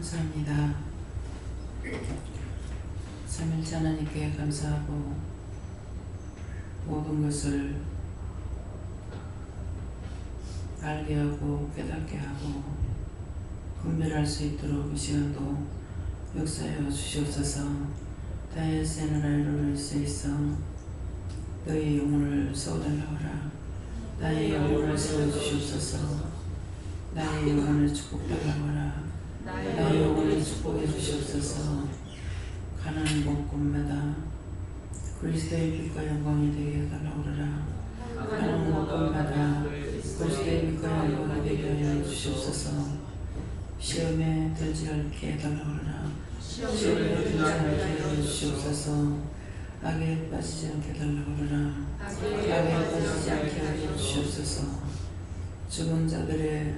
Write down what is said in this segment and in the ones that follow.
감사합니다. 삼일째 하나님께 감사하고 모든 것을 알게 하고 깨닫게 하고 분별할 수 있도록 이 시간도 역사하여 주시옵소서. 다의 세누라이로를 세이서 너희 영혼을 세워달라고 하라. 나의 영혼을 세워주시옵소서. 나의 영혼을 축복달라고 하라. 나의 영혼을 축복해 주시옵소서. 가는 곳곳마다 그리스도의 빛과 영광이 되게 해달라고 하라. 가는 곳곳마다 그리스도의 빛과 영광이 되게 하여 주시옵소서. 시험에 들지 않게 해달라고 하라. 시험에 들지 않게 하여 주시옵소서. 악에 빠지지 않게 해달라고 하라. 악에 빠지지 않게 하여 주시옵소서. 죽은 자들의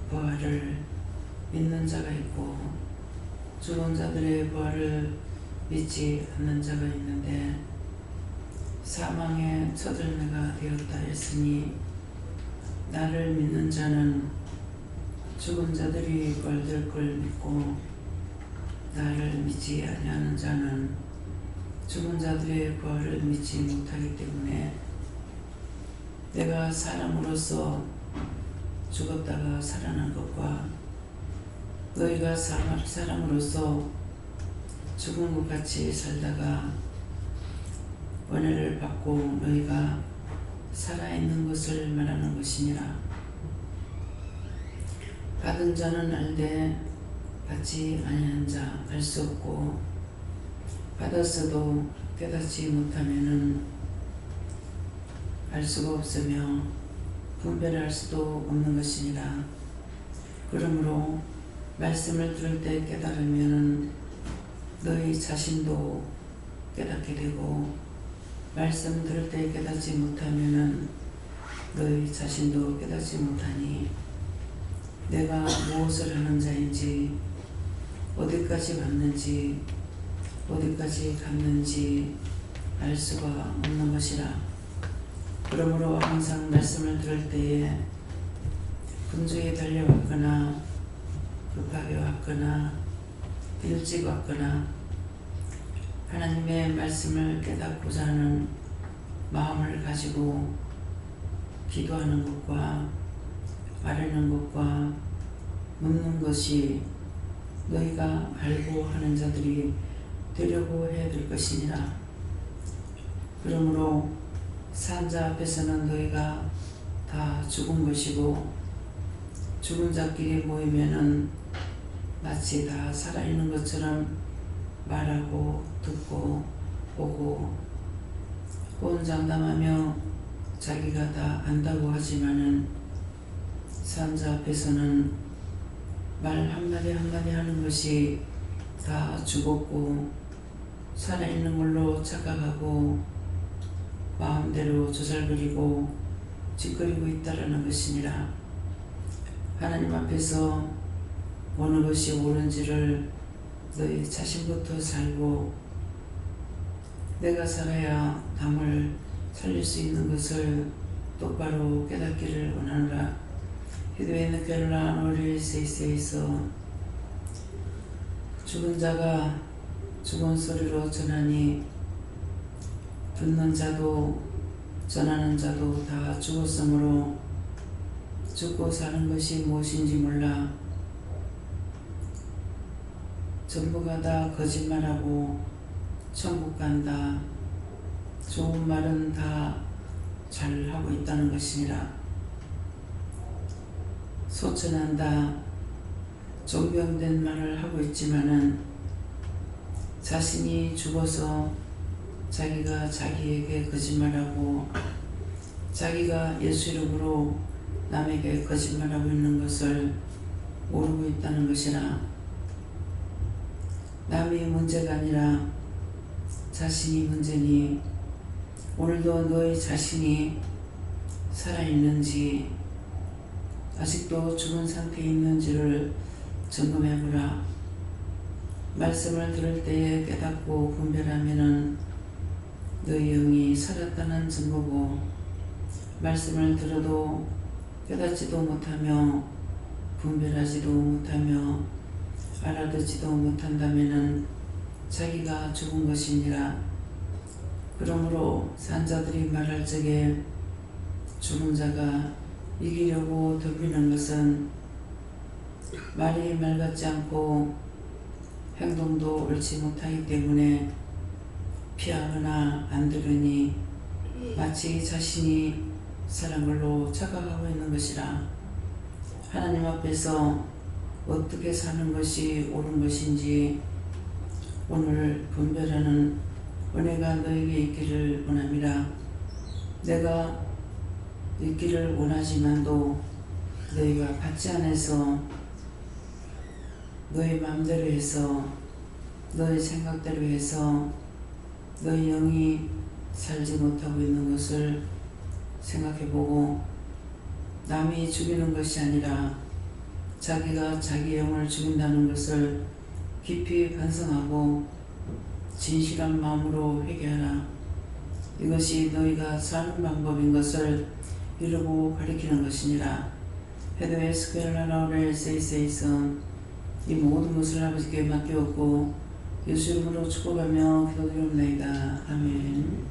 부활을 믿는 자가 있고 죽은 자들의 부활을 믿지 않는 자가 있는데 사망의 처절매가 되었다 했으니 나를 믿는 자는 죽은 자들이 부활될 걸 믿고 나를 믿지 아니하는 자는 죽은 자들의 부활을 믿지 못하기 때문에 내가 사람으로서 죽었다가 살아난 것과 너희가 사람으로서 죽은 것 같이 살다가 은혜를 받고 너희가 살아있는 것을 말하는 것이니라. 받은 자는 알되 받지 아니한 자 알 수 없고 받았어도 깨닫지 못하면은 알 수가 없으며 분별할 수도 없는 것이니라. 그러므로 말씀을 들을 때 깨달으면 너희 자신도 깨닫게 되고 말씀 들을 때 깨닫지 못하면 너희 자신도 깨닫지 못하니 내가 무엇을 하는 자인지 어디까지 갔는지 어디까지 갔는지 알 수가 없는 것이라. 그러므로 항상 말씀을 들을 때에 분주히 달려왔거나 급하게 왔거나 일찍 왔거나 하나님의 말씀을 깨닫고자 하는 마음을 가지고 기도하는 것과 아뢰는 것과 묻는 것이 너희가 알고 하는 자들이 되려고 해야 될 것이니라. 그러므로 산 자 앞에서는 너희가 다 죽은 것이고 죽은 자끼리 모이면은 마치 다 살아있는 것처럼 말하고 듣고 보고 호언장담하며 자기가 다 안다고 하지만은 산 자 앞에서는 말 한마디 한마디 하는 것이 다 죽었고 살아있는 걸로 착각하고 마음대로 조잘부리고 짓거리고 있다라는 것이니라. 하나님 앞에서 어느 것이 옳은지를 너희 자신부터 살고 내가 살아야 남을 살릴 수 있는 것을 똑바로 깨닫기를 원하노라. 히도에는 겔라 노리 세이세이서 죽은 자가 죽은 소리로 전하니 듣는 자도 전하는 자도 다 죽었으므로 죽고 사는 것이 무엇인지 몰라. 전부가 다 거짓말하고 천국 간다. 좋은 말은 다 잘하고 있다는 것이니라. 소천한다. 존경된 말을 하고 있지만은 자신이 죽어서 자기가 자기에게 거짓말하고 자기가 예수 이름으로 남에게 거짓말하고 있는 것을 모르고 있다는 것이라. 남이 문제가 아니라 자신이 문제니 오늘도 너희 자신이 살아있는지 아직도 죽은 상태에 있는지를 점검해보라. 말씀을 들을 때에 깨닫고 분별하면은 너희 영이 살았다는 증거고 말씀을 들어도 깨닫지도 못하며 분별하지도 못하며 알아듣지도 못한다면은 자기가 죽은 것이니라. 그러므로 산자들이 말할 적에 죽은 자가 이기려고 덤비는 것은 말이 맑지 않고 행동도 옳지 못하기 때문에 피하거나 안 들으니 마치 자신이 살한 걸로 착각하고 있는 것이라. 하나님 앞에서 어떻게 사는 것이 옳은 것인지 오늘 분별하는 은혜가 너에게 있기를 원함이라. 내가 있기를 원하지만도 너희가 받지 않아서 너희 마음대로 해서 너희 생각대로 해서 너희 영이 살지 못하고 있는 것을 생각해보고 남이 죽이는 것이 아니라 자기가 자기 영을 죽인다는 것을 깊이 반성하고 진실한 마음으로 회개하라. 이것이 너희가 사는 방법인 것을 이루고 가리키는 것이니라. 헤드웨이 스퀘어라라오레 세이세이서 이 모든 것을 아버지께 맡겨오고 예수 이름으로 축복하며 기도드리옵나이다. 아멘.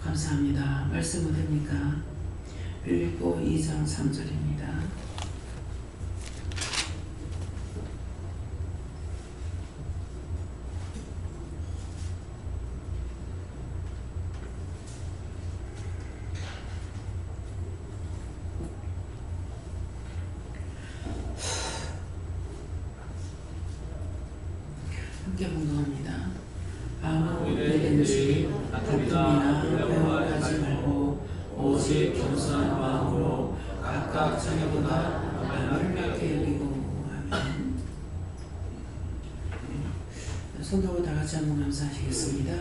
감사합니다. 말씀 어딥니까? 빌립보 2장 3절입니다. 함께 공동합니다. 아무 일된 것이 다툼이나 배워하지 말고 오직 겸손한 마음으로 각각 자기보다 남을 옳게 여기고. 아멘. 손 들고 다 같이 한번 감사하시겠습니다.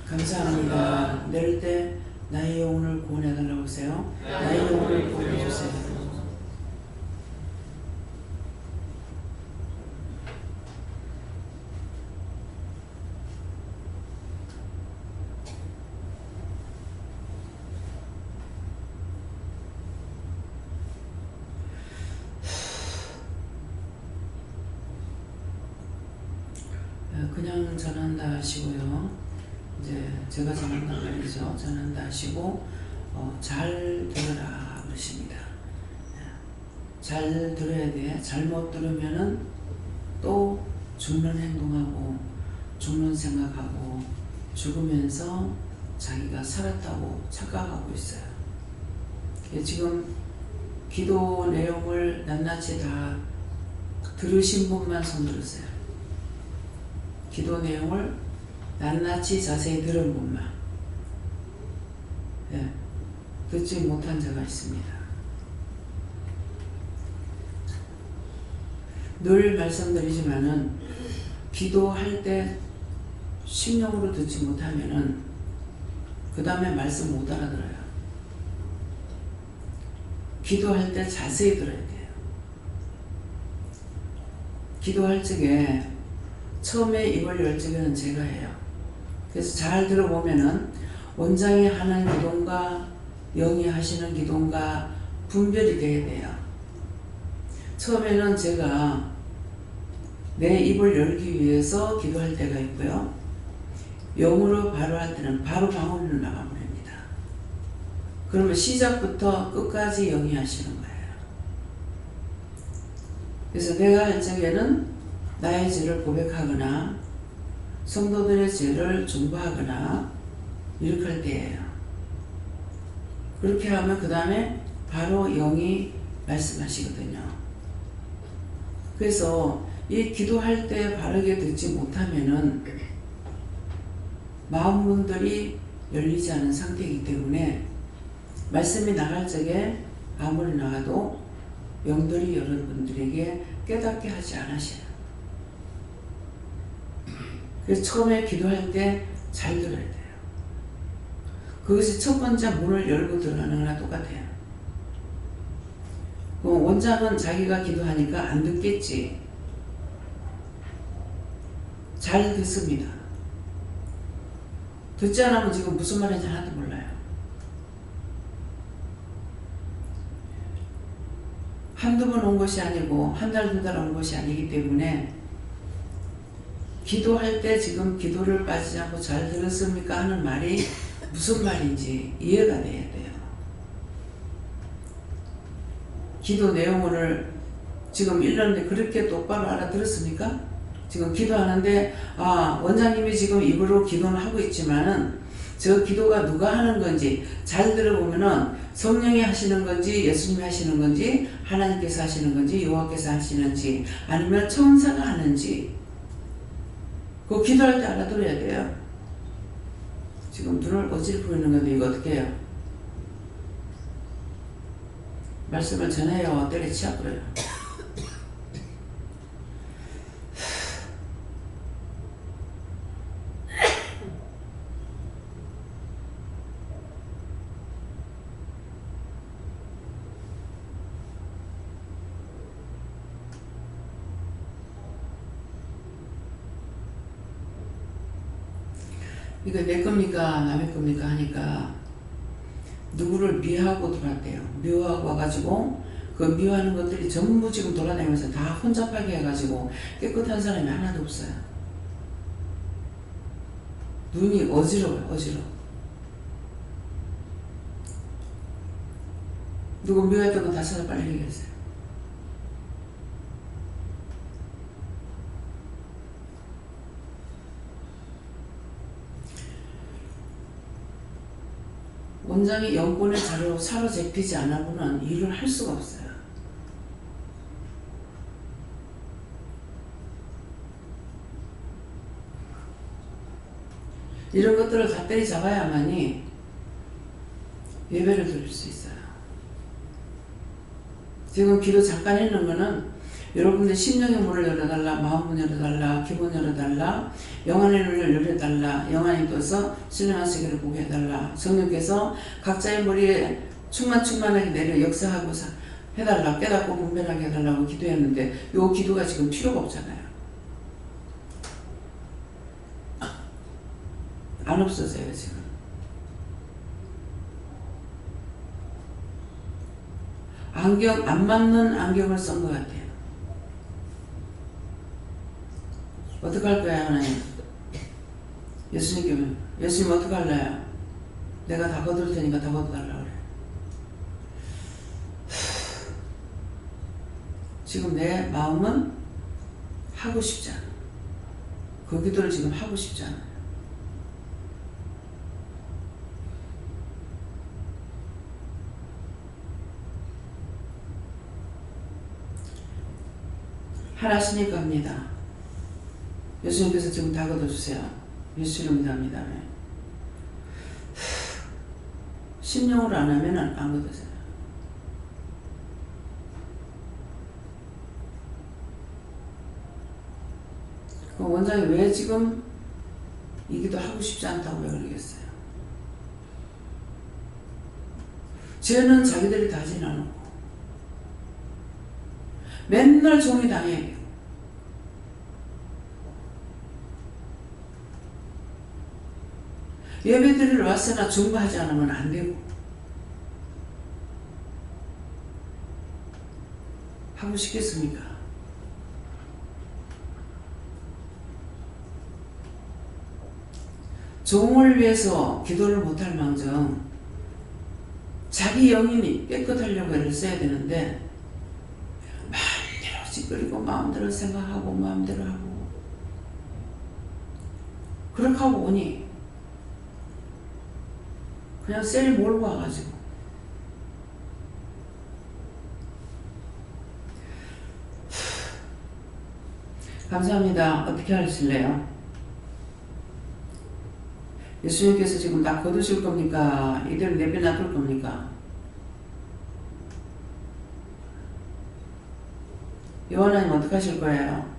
감사합니다. 내릴 때 나의 영혼을 구원해달라고 하세요. 나의 영혼을 구원해주세요. 그냥 전한다 하시고요. 이제 제가 전한단 말이죠. 전한다 하시고 잘 들어라 그러십니다. 잘 들어야 돼. 잘못 들으면은 또 죽는 행동하고 죽는 생각하고 죽으면서 자기가 살았다고 착각하고 있어요. 지금 기도 내용을 낱낱이 다 들으신 분만 손 들으세요. 기도 내용을 낱낱이 자세히 들은 분만. 듣지 못한 자가 있습니다. 늘 말씀드리지만은 기도할 때 심령으로 듣지 못하면은 그 다음에 말씀 못 알아들어요. 기도할 때 자세히 들어야 돼요. 기도할 적에 처음에 입을 열 적에는 제가 해요. 그래서 잘 들어보면은 원장이 하는 기도인가 영이 하시는 기도인가 분별이 돼야 돼요. 처음에는 제가 내 입을 열기 위해서 기도할 때가 있고요. 영으로 바로 할 때는 바로 방언으로 나가버립니다. 그러면 시작부터 끝까지 영이 하시는 거예요. 그래서 내가 할 적에는 나의 죄를 고백하거나 성도들의 죄를 중보하거나 이렇게 할 때예요. 그렇게 하면 그 다음에 바로 영이 말씀하시거든요. 그래서 이 기도할 때 바르게 듣지 못하면은 마음 문들이 열리지 않은 상태이기 때문에 말씀이 나갈 적에 아무리 나가도 영들이 여러분들에게 깨닫게 하지 않으셔요. 그래서 처음에 기도할 때 잘 들어야 돼요. 그것이 첫 번째 문을 열고 들어가는 거나 똑같아요. 원장은 자기가 기도하니까 안 듣겠지. 잘 듣습니다. 듣지 않으면 지금 무슨 말인지 하나도 몰라요. 한두 번 온 것이 아니고 한 달, 두 달 온 것이 아니기 때문에 기도할 때 지금 기도를 빠지지 않고 잘 들었습니까? 하는 말이 무슨 말인지 이해가 돼야 돼요. 기도 내용을 지금 1년에 그렇게 똑바로 알아들었습니까? 지금 기도하는데 원장님이 지금 입으로 기도는 하고 있지만은 저 기도가 누가 하는 건지 잘 들어보면은 성령이 하시는 건지 예수님이 하시는 건지 하나님께서 하시는 건지 여호와께서 하시는지 아니면 천사가 하는지 그 기도할 때 알아들어야 돼요. 지금 눈을 어지럽고 있는 건데 이거 어떻게 해요? 말씀을 전해요. 때려치워버려요. 이거 내 겁니까 남의 겁니까 하니까 누구를 미워하고 돌았대요. 미워하고 와가지고 그 미워하는 것들이 전부 지금 돌아다니면서 다 혼잡하게 해가지고 깨끗한 사람이 하나도 없어요. 눈이 어지러워요. 어지러워. 누구 미워했던 거 다 찾아 빨리 얘기하세요. 원장이 영권의 자로 사로잡히지 않아보면 일을 할 수가 없어요. 이런 것들을 다 때리잡아야만이 예배를 드릴 수 있어요. 지금 기도 잠깐 했는 거는 여러분들 심령의 문을 열어달라, 마음 문 열어달라, 기본 열어달라, 영안의 눈을 열어달라, 영안이 떠서 신령한 세계를 보게 해달라, 성령께서 각자의 머리에 충만하게 내려 역사하고 해달라, 깨닫고 분별하게 해달라고 기도했는데 이 기도가 지금 필요가 없잖아요. 안 없어져요 지금. 안경 안 맞는 안경을 쓴 것 같아요. 어떡할 거야 하나님? 예수님 어떡할래요? 내가 다 거둘 테니까 다 거둬달라 그래. 지금 내 마음은 하고 싶지 않아. 그 기도를 지금 하고 싶지 않아. 하나시니까 합니다. 예수님께서 지금 다 거둬주세요. 예수 이름으로 합니다. 심령으로 안 하면 안 거두세요. 그 원장이 왜 지금 이 기도 하고 싶지 않다고 왜 그러겠어요? 죄는 자기들이 다 지나놓고 맨날 종이 당해야 돼요. 예배드리러 왔으나 중보하지 않으면 안 되고 하고 싶겠습니까? 종을 위해서 기도를 못할 망정 자기 영혼이 깨끗하려고 애를 써야 되는데 마음대로 찌그리고 마음대로 생각하고 마음대로 하고 그렇게 하고 오니 그냥 셀이 몰고 와가지고 감사합니다. 어떻게 하실래요? 예수님께서 지금 다 거두실 겁니까? 이대로 내버려둘 겁니까? 여호와님 어떻게 하실 거예요?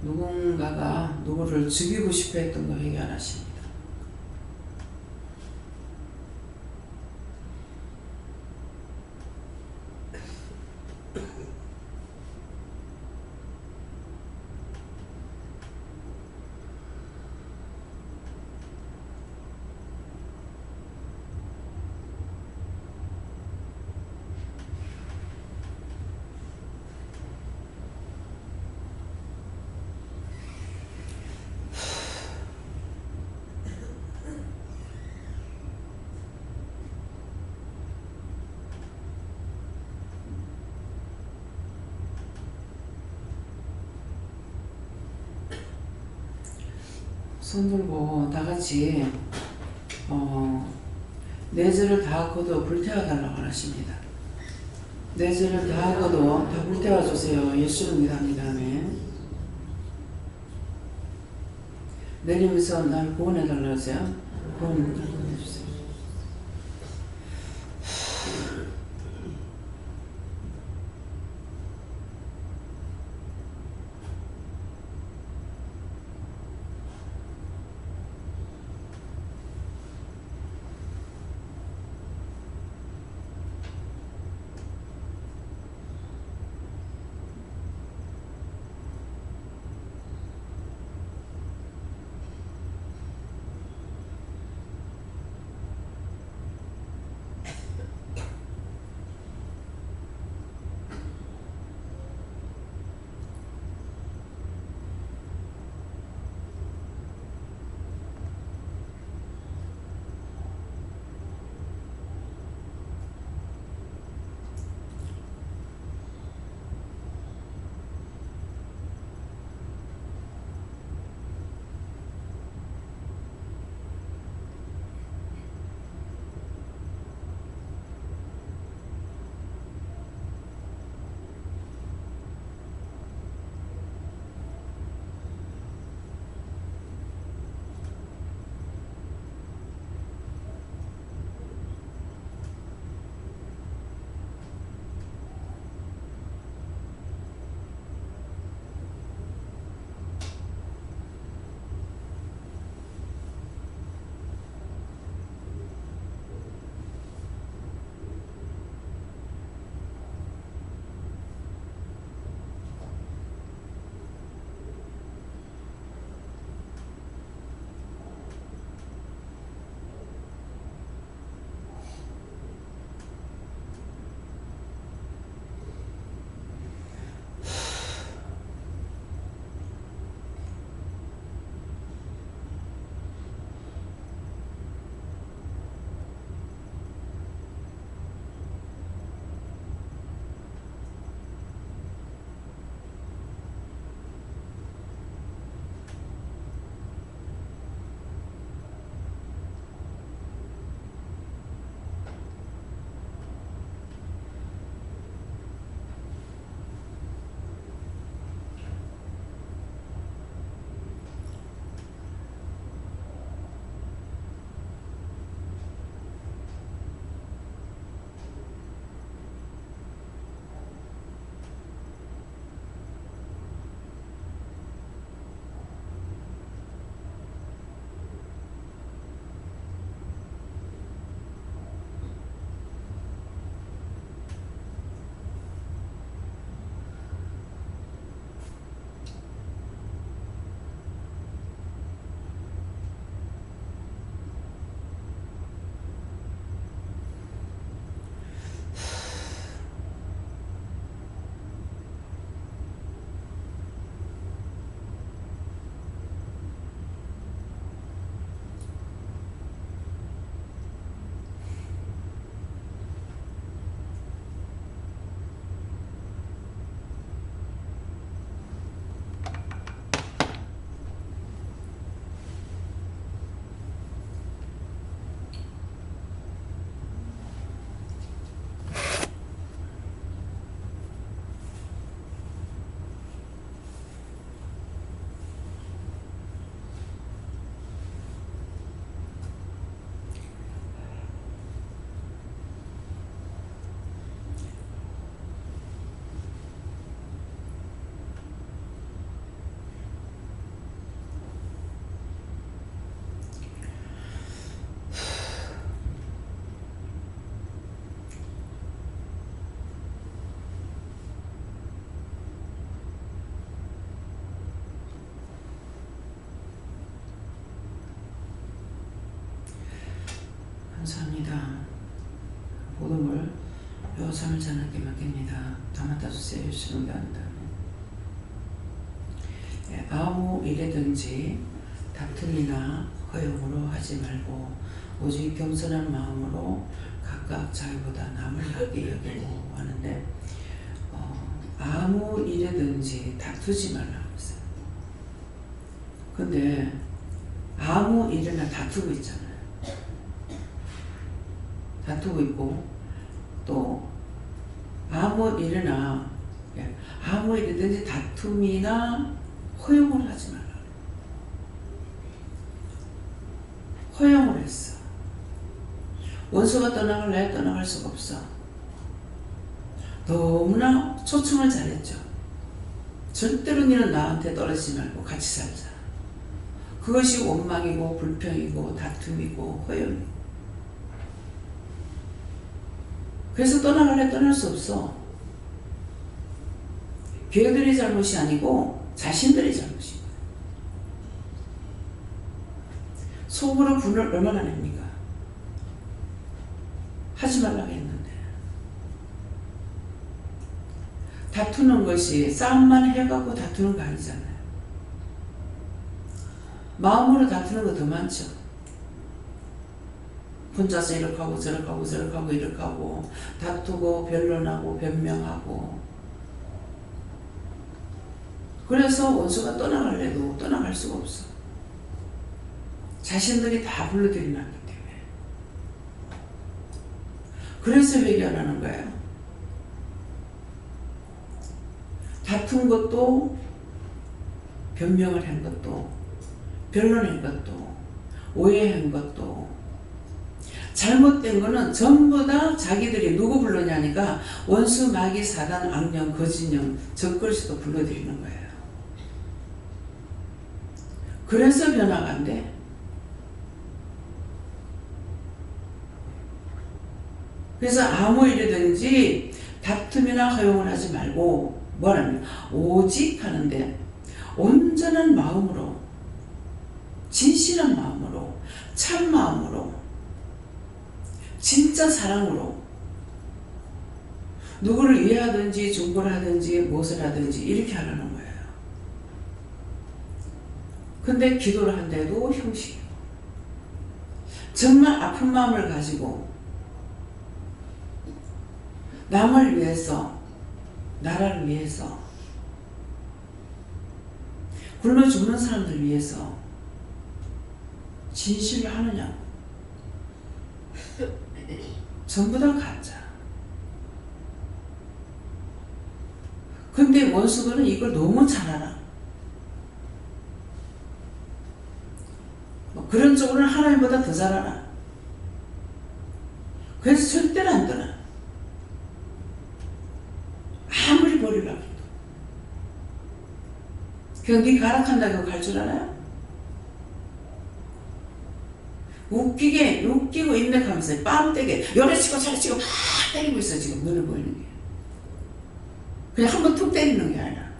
누군가가 누구를 죽이고 싶어 했던 거 회개하십니다. 손 들고 다 같이 내 죄를 다 거둬 불태워 달라고 하십니다. 내 죄를 다 거둬 다 불태워 주세요. 예수를 믿합니다. 아멘. 내리면서 날 구원해 달라고 하세요. 구원해 주세요. 감사합니다. 모든 걸 요삼을 하나님께 맡깁니다. 다 맡아주세요. 주시는 게 아니다. 아무 일에든지 다툼이나 허용으로 하지 말고 오직 겸손한 마음으로 각각 자기보다 남을 낮게 여기고 하는데 아무 일에든지 다투지 말라고 했어요. 근데 아무 일이나 다투고 있잖아요. 다투고 있고 또 아무 일이나 아무 일이든지 다툼이나 허용을 하지 말라. 허용을 했어. 원수가 떠나갈래? 떠나갈 수가 없어. 너무나 초청을 잘했죠. 절대로 너는 나한테 떨어지지 말고 같이 살자. 그것이 원망이고 불평이고 다툼이고 허용이고. 그래서 떠나갈래? 떠날 수 없어. 걔들이 잘못이 아니고 자신들이 잘못인 거예요. 속으로 분을 얼마나 냅니까? 하지 말라고 했는데. 다투는 것이 싸움만 해가고 다투는 거 아니잖아요. 마음으로 다투는 거 더 많죠. 혼자서 이렇게 하고 저렇게 하고 저렇게 하고 이렇게 하고 다투고 변론하고 변명하고. 그래서 원수가 떠나갈래도 떠나갈 수가 없어. 자신들이 다 불러들이놨기 때문에. 그래서 회개하라는 거예요. 다툰 것도 변명을 한 것도 변론한 것도 오해한 것도 잘못된 거는 전부 다 자기들이 누구 불러냐니까 원수, 마귀, 사단, 악령, 거짓령, 적그리스도 불러들이는 거예요. 그래서 변화가 안 돼. 그래서 아무 일이든지 다툼이나 허용을 하지 말고 뭐라면 오직 하는데 온전한 마음으로 진실한 마음으로 참 마음으로 진짜 사랑으로 누구를 이해하든지 중보를 하든지 무엇을 하든지 이렇게 하라는 거예요. 근데 기도를 한데도 형식이에요. 정말 아픈 마음을 가지고 남을 위해서 나라를 위해서 굶어 죽는 사람들 위해서 진실을 하느냐고. 전부 다 가짜. 근데 원수들은 이걸 너무 잘 알아. 그런 쪽으로는 하나님보다 더 잘 알아. 그래서 절대로 안 떠나. 아무리 버리려고 해도. 그냥 네 가락한다고 갈 줄 알아요? 웃기고 인맥하면서 빰때게 요래치고 저래치고 막 때리고 있어. 지금 눈에 보이는 게. 그냥 한번 툭 때리는 게 아니라.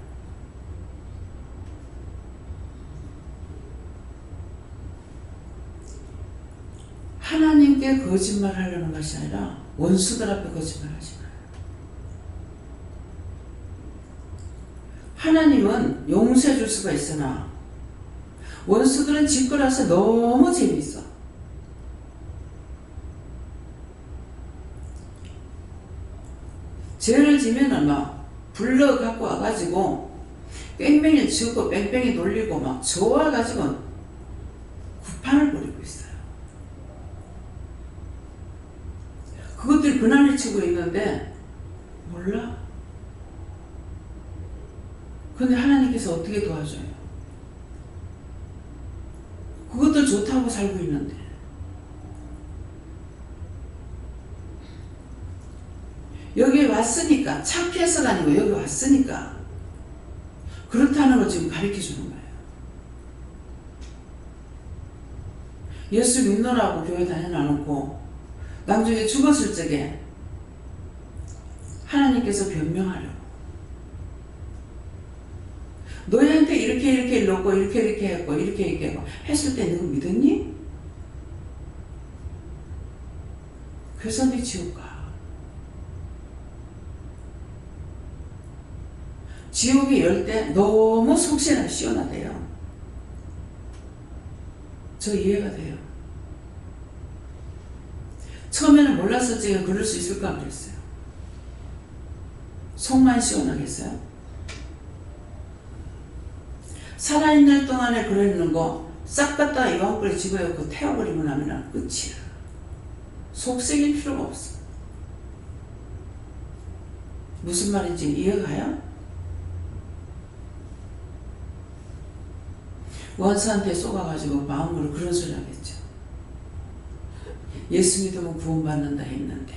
하나님께 거짓말 하려는 것이 아니라 원수들 앞에 거짓말 하지 마요. 하나님은 용서해 줄 수가 있으나 원수들은 짓거려서 너무 재미있어. 죄를 지면은 막 불러 갖고 와가지고 뺑뺑이를 치고 뺑뺑이 돌리고 막 좋아가지고 구판을 벌이고 있어요. 그것들이 근한을 치고 있는데 몰라. 근데 하나님께서 어떻게 도와줘요? 그것들 좋다고 살고 있는데. 여기 왔으니까, 착해서가 아니고 여기 왔으니까 그렇다는 걸 지금 가르쳐 주는 거예요. 예수 믿노라고 교회 다녀놓고 나중에 죽었을 적에 하나님께서 변명하려고. 너희한테 이렇게 일렀고 이렇게 했고 이렇게 했고 했을 때 너가 믿었니? 그래서 네 지옥 가. 지옥이 열 때 너무 속시원하게 시원하대요. 저 이해가 돼요. 처음에는 몰랐었지 그럴 수 있을까 그랬어요. 속만 시원하겠어요? 살아있는 동안에 그러는 거 싹 갖다 이왕불에 집어넣고 태워버리고 나면 끝이야. 속색일 필요가 없어. 무슨 말인지 이해가요? 원수한테 쏘가가지고 마음으로 그런 소리 하겠죠. 예수 믿으면 구원받는다 했는데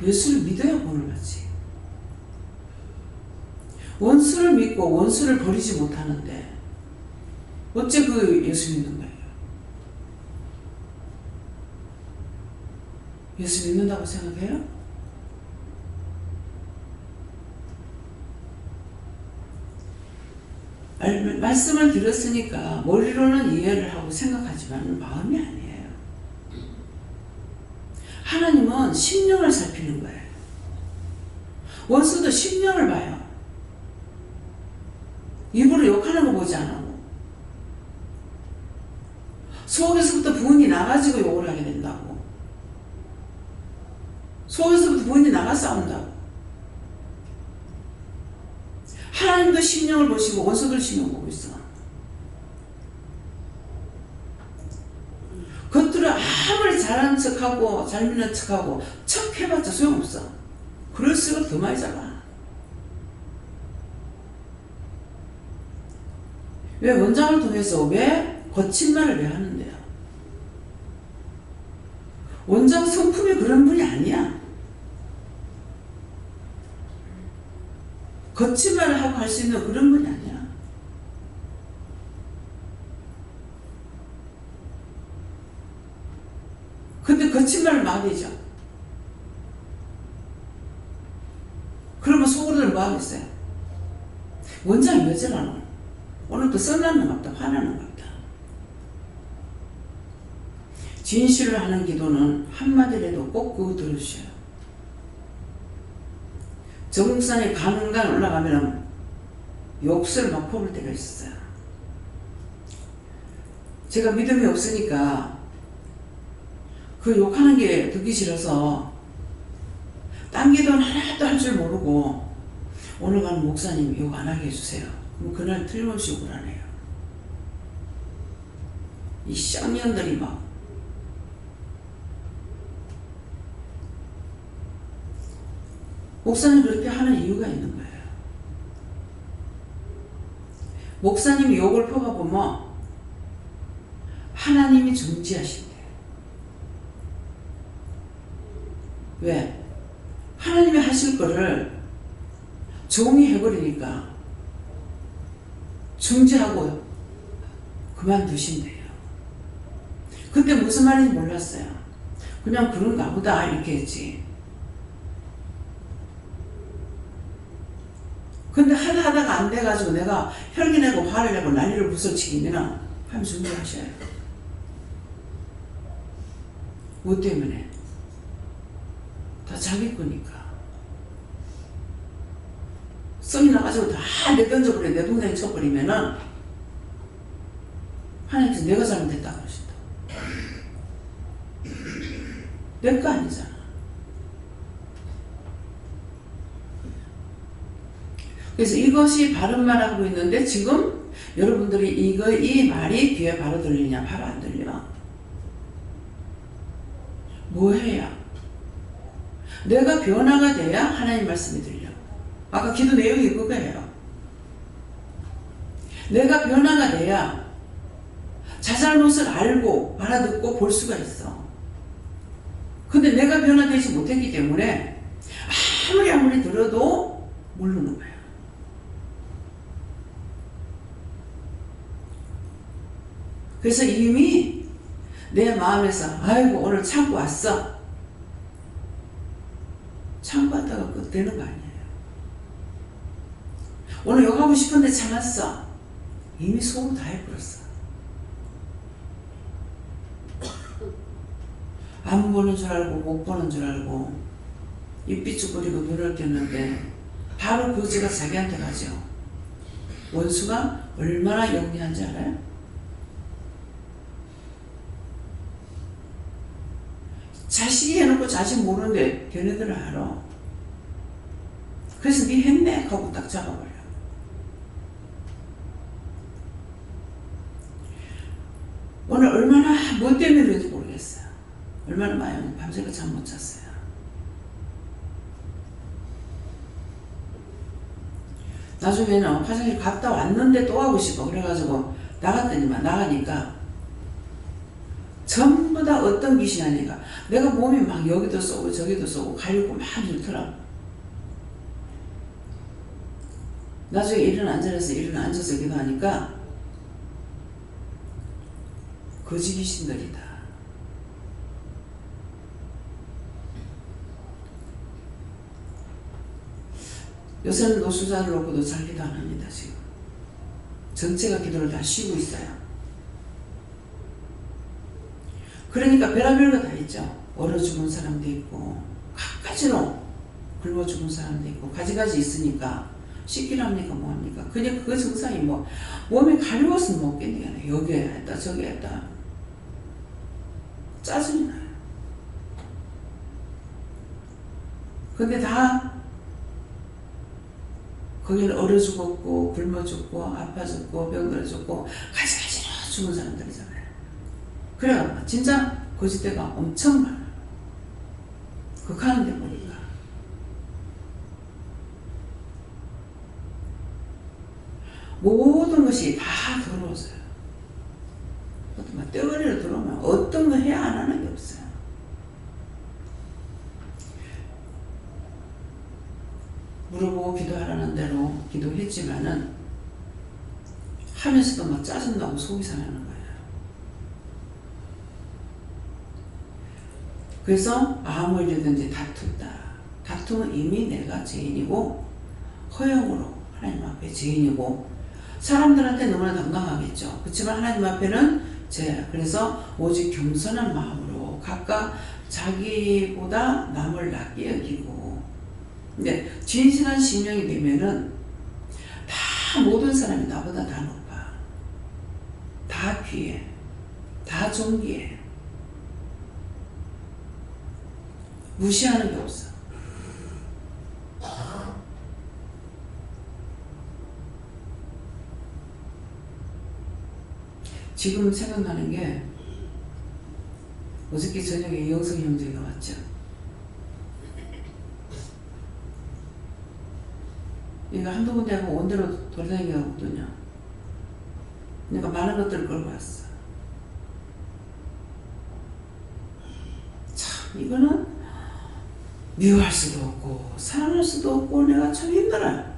예수를 믿어야 구원을 받지. 원수를 믿고 원수를 버리지 못하는데 어째 그 예수 믿는 거예요? 예수 믿는다고 생각해요? 말씀을 들었으니까 머리로는 이해를 하고 생각하지만 마음이 아니에요. 하나님은 심령을 살피는 거예요. 원수도 심령을 봐요. 입으로 욕하는 거 보지 않고 속에서부터 분이 나가지고 욕을 하게 된다고. 속에서부터 분이 나가 싸운다고. 하나님도 심령을 보시고 원수들 심령 보고 있어. 겉으로 아무리 잘하는 척하고 잘 믿는 척하고 척해봤자 소용없어. 그럴수록 더 많이 잡아. 왜 원장을 통해서 왜 거친 말을 왜 하는데요? 원장 성품이 그런 분이 아니야. 거친 말을 하고 할 수 있는 그런 분이 아니야. 근데 거친 말을 막이죠. 그러면 속으로는 뭐 하겠어요? 원장이 왜 저러노? 오늘 또 썩나는 것 같다. 화나는 것 같다. 진실을 하는 기도는 한마디라도 꼭 그거 들으셔요. 정국산에 가는간 올라가면 욕설 막 퍼볼 때가 있었어요. 제가 믿음이 없으니까 그 욕하는 게 듣기 싫어서 딴 기도는 하나도 할 줄 모르고 오늘 가는 목사님 욕 안 하게 해주세요. 그럼 그날 틀림없이 욕을 하네요. 이 쌍년들이 막 목사님 그렇게 하는 이유가 있는 거예요. 목사님이 욕을 퍼가보면 하나님이 중지하신대요. 왜? 하나님이 하실 거를 종이 해버리니까 중지하고 그만두신대요. 그때 무슨 말인지 몰랐어요. 그냥 그런가 보다 이렇게 했지. 근데 하다가 안 돼가지고 내가 혈기 내고 화를 내고 난리를 부서치기면 하면 준비하셔요. 뭐 때문에? 다 자기 거니까. 썸이 나가지고 다 내던져버려, 내 동생이 쳐버리면은 하나님께서 내가 잘못했다 그러신다. 내 거 아니잖아. 그래서 이것이 바른 말하고 있는데 지금 여러분들이 이 말이 귀에 바로 들리냐? 바로 안 들려. 뭐 해야? 내가 변화가 돼야 하나님 말씀이 들려. 아까 기도 내용이 그거예요. 내가 변화가 돼야 자잘못을 알고 알아듣고 볼 수가 있어. 근데 내가 변화되지 못했기 때문에 아무리 들어도 모르는 거야. 그래서 이미 내 마음에서 아이고 오늘 참고 왔어. 참고 왔다가 끝 되는 거 아니에요. 오늘 욕하고 싶은데 참았어. 이미 속으로 다 해버렸어. 안 보는 줄 알고 못 보는 줄 알고 입 삐죽거리고 눈을 꼈는데 바로 거지가 자기한테 가죠. 원수가 얼마나 영리한지 알아요? 자식이 해놓고 자식 모르는데 걔네들은 알아. 그래서 네 했네 하고 딱 잡아버려. 오늘 얼마나 뭐 때문에 그런지 모르겠어요. 얼마나 많이 밤새고 잠 못 잤어요. 나중에는 화장실 갔다 왔는데 또 하고 싶어. 그래가지고 나갔더니만 나가니까 전부 다 어떤 귀신이 아니까 내가 몸이 막 여기도 쏘고 저기도 쏘고 가리고 막 이렇더라고. 나중에 일어나서 기도하니까 거지 귀신들이다. 요새는 노숙자를 놓고도 잘 기도 안 합니다. 지금 전체가 기도를 다 쉬고 있어요. 그러니까 별의별 거 다 있죠. 얼어 죽은 사람도 있고 갖가지로 굶어 죽은 사람도 있고 가지가지 있으니까 씻기랍니까 뭐합니까. 그냥 그 증상이 뭐 몸에 가려워서 못 견디겠네. 여기에 했다 저기에 했다 짜증이 나요. 근데 다 거기는 얼어 죽었고 굶어 죽고 아파 죽고 병들어 죽고 가지가지로 죽은 사람들이잖아요. 그래요. 진짜 거짓대가 엄청 많아요. 극하는데 보니까. 모든 것이 다 더러워져요. 떼거리로 들어오면 어떤 거 해야 안 하는 게 없어요. 물어보고 기도하라는 대로 기도했지만은 하면서도 막 짜증나고 속이 상하는 거예요. 그래서 아무 일이든지 다툰다. 다투면 이미 내가 죄인이고 허영으로 하나님 앞에 죄인이고 사람들한테 너무나 당당하겠죠. 그렇지만 하나님 앞에는 죄. 그래서 오직 겸손한 마음으로 각각 자기보다 남을 낮게 여기고 근데 진실한 심령이 되면은 다 모든 사람이 나보다 다 높아. 다 귀해. 다 존귀해. 무시하는 게 없어. 지금 생각나는 게 어저께 저녁에 이영석 형제가 왔죠. 이거 한두 군데 하고 온대로 돌아다니게 하거든요. 그러니까 많은 것들을 끌고 왔어. 참 이거는 미워할 수도 없고 사랑할 수도 없고 내가 참 힘들어요.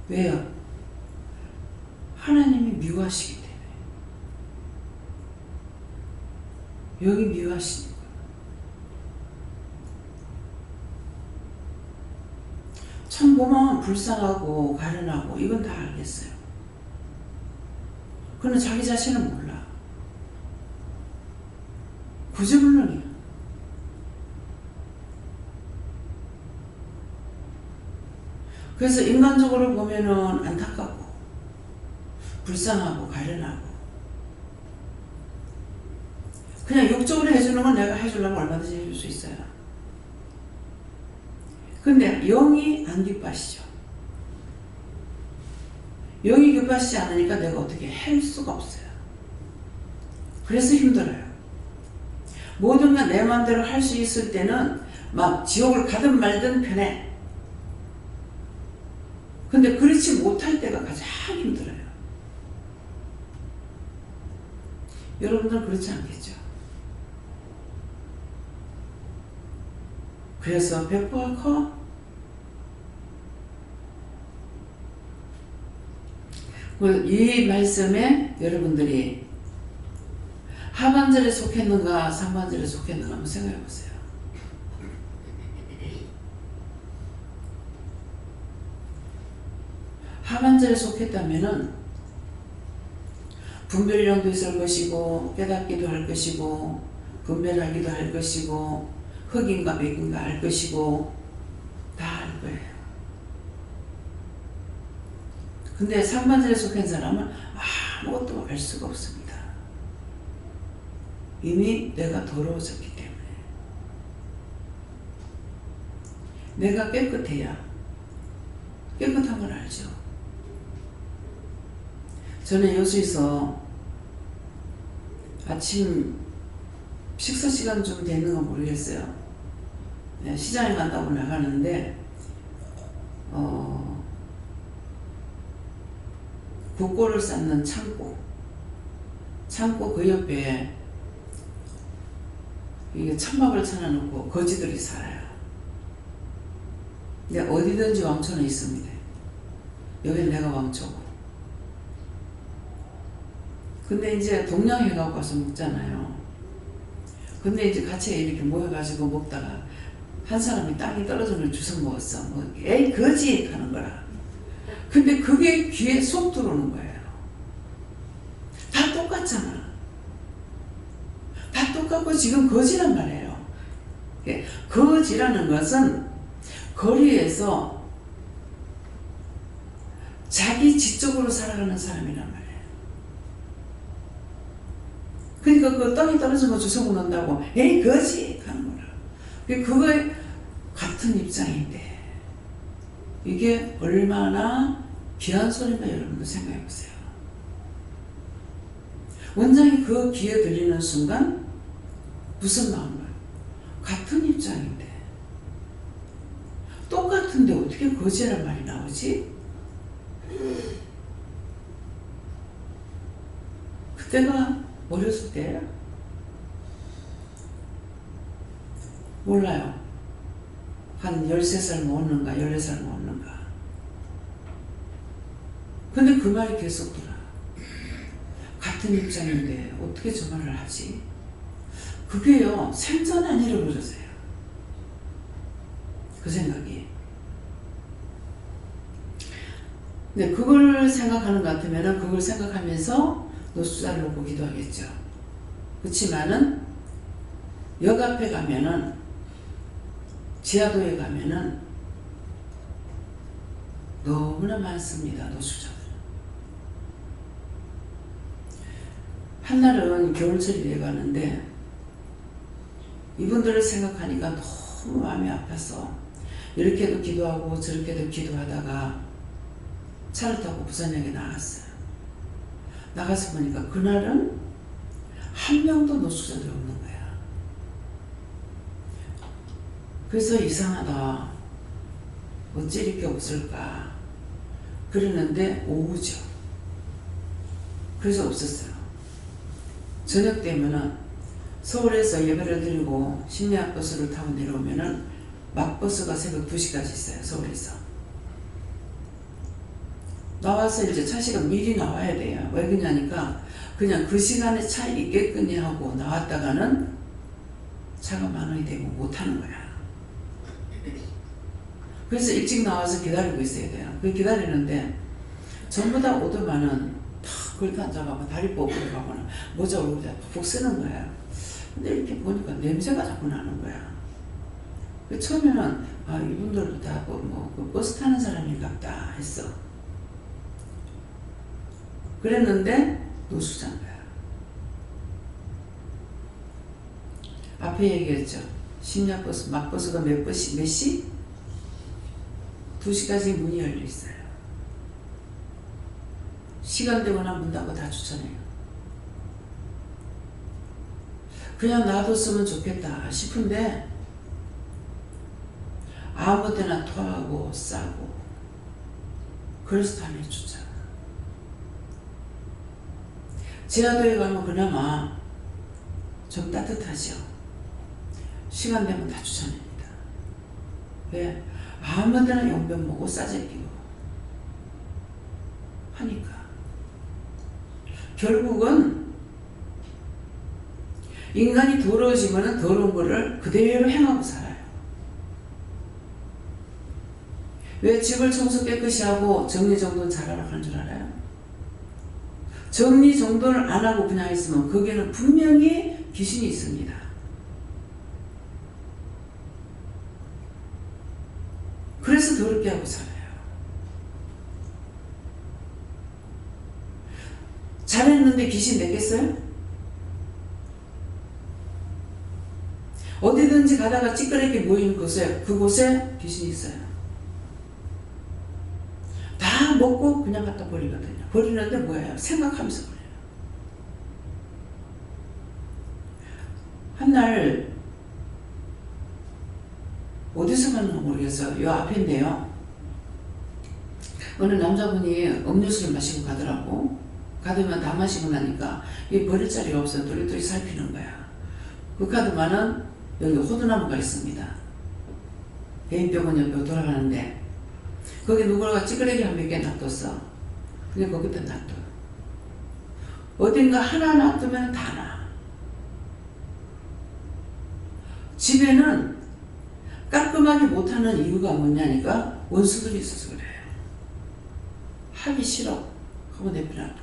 왜요? 하나님이 미워하시기 때문에. 여기 미워하시니까. 참 보면 불쌍하고 가련하고 이건 다 알겠어요. 그러나 자기 자신은 몰라. 구제불능이야. 그래서 인간적으로 보면은 안타깝고 불쌍하고 가련하고 그냥 욕적으로 해주는 건 내가 해주려면 얼마든지 해줄 수 있어요. 근데 영이 안 기뻐하시죠. 영이 기뻐하시지 않으니까 내가 어떻게 할 수가 없어요. 그래서 힘들어요. 모든 건 내 마음대로 할 수 있을 때는 막 지옥을 가든 말든 편해. 근데 그렇지 못할 때가 가장 힘들어요. 여러분들은 그렇지 않겠죠? 그래서 배포가 커? 이 말씀에 여러분들이 하반절에 속했는가 상반절에 속했는가 한번 생각해 보세요. 하반절에 속했다면은 분별력도 있을 것이고 깨닫기도 할 것이고 분별하기도 할 것이고 흑인가 백인가 알 것이고 다 알 거예요. 근데 상반절에 속한 사람은 아무것도 알 수가 없습니다. 이미 내가 더러워졌기 때문에. 내가 깨끗해야 깨끗한 걸 알죠. 저는 여수에서 아침 식사 시간 좀 되는 건 모르겠어요. 시장에 간다고 나가는데 국고를 쌓는 창고 그 옆에 이게 천막을 쳐놔놓고 거지들이 살아요. 근데 어디든지 왕초는 있습니다. 여긴 내가 왕초고. 근데 이제 동냥해갖고 와서 먹잖아요. 근데 이제 같이 이렇게 모여가지고 먹다가 한 사람이 땅이 떨어지는 주워 먹었어. 뭐, 에이 거지 하는 거라. 근데 그게 귀에 쏙 들어오는 거예요. 다 똑같잖아. 다 똑같고 지금 거지란 말이에요. 거지라는 것은 거리에서 자기 지적으로 살아가는 사람이란 말이에요. 그러니까 그 땅이 떨어진 거 주워 먹는다고 에이 거지 하는 거라. 그거에 같은 입장인데 이게 얼마나 귀한 소리인가 여러분도 생각해 보세요. 원장이 그 귀에 들리는 순간 무슨 마음을? 같은 입장인데 똑같은데 어떻게 거지란 말이 나오지? 그때가 어렸을 때예요? 몰라요. 한 13살 먹었는가 14살 먹었는가. 근데 그 말이 계속 돌아. 같은 입장인데 어떻게 저 말을 하지? 그게요 생전 안 잃어버렸어요. 그 생각이. 근데 그걸 생각하는 것 같으면 그걸 생각하면서 노숙자를 놓고 기도하겠죠. 그렇지만은 역 앞에 가면은 지하도에 가면은 너무나 많습니다. 노숙자들. 한날은 겨울철이 돼가는데 이분들을 생각하니까 너무 마음이 아파서 이렇게도 기도하고 저렇게도 기도하다가 차를 타고 부산역에 나갔어요. 나가서 보니까 그날은 한 명도 노숙자들이 없는 거야. 그래서 이상하다. 어찌 이렇게 없을까? 그랬는데 오후죠. 그래서 없었어요. 저녁 되면은 서울에서 예배를 드리고 심야버스를 타고 내려오면은 막버스가 새벽 2시까지 있어요. 서울에서. 나와서 이제 차 시간 미리 나와야 돼요. 왜 그러냐니까 그냥 그 시간에 차 있겠거니 하고 나왔다가는 차가 만원이 되고 못하는 거야. 그래서 일찍 나와서 기다리고 있어야 돼요. 그 기다리는데 전부 다 오더만은 탁 그렇게 앉아가고 다리 뻗고 가거나 모자 얼굴에 푹 쓰는 거야. 근데 이렇게 보니까 냄새가 자꾸 나는 거야. 처음에는 이분들도 다 그 버스 타는 사람인갑다 했어. 그랬는데 노숙자인 거야. 앞에 얘기했죠. 심야버스, 막버스가 몇 시? 2시까지 문이 열려 있어요. 시간 되거나 문 닫고 다 추천해요. 그냥 놔뒀으면 좋겠다 싶은데 아무 데나 토하고 싸고 그래서 다 내쫓잖아. 지하도에 가면 그나마 좀 따뜻하죠. 시간 되면 다 추천합니다. 왜? 아무 데나 용변 먹고 싸제끼고 하니까 결국은 인간이 더러워지면 더러운 거를 그대로 행하고 살아요. 왜 집을 청소 깨끗이 하고 정리정돈 잘하라고 하는 줄 알아요? 정리정돈을 안 하고 그냥 있으면 거기에는 분명히 귀신이 있습니다. 그래서 더럽게 하고 살아요. 잘했는데 귀신 냈겠어요? 어디든지 가다가 찌끄레기 모이는 곳에, 그곳에 귀신이 있어요. 다 먹고 그냥 갖다 버리거든요. 버리는데 뭐예요? 생각하면서 버려요. 한날 어디서 봤는지 모르겠어요. 요 앞인데요. 어느 남자분이 음료수를 마시고 가더라고. 가더면 다 마시고 나니까 이 버릴 자리가 없어요. 또리또리 살피는 거야. 그 가더만은 여기 호두나무가 있습니다. 개인병원 옆에 돌아가는데 거기 누구가 찌끄레기 한 몇 개 놔뒀어. 그냥 거기다 놔둬. 어딘가 하나 놔두면 다 나. 집에는 깔끔하게 못하는 이유가 뭐냐니까 원수들이 있어서 그래요. 하기 싫어 하고 내버려둬.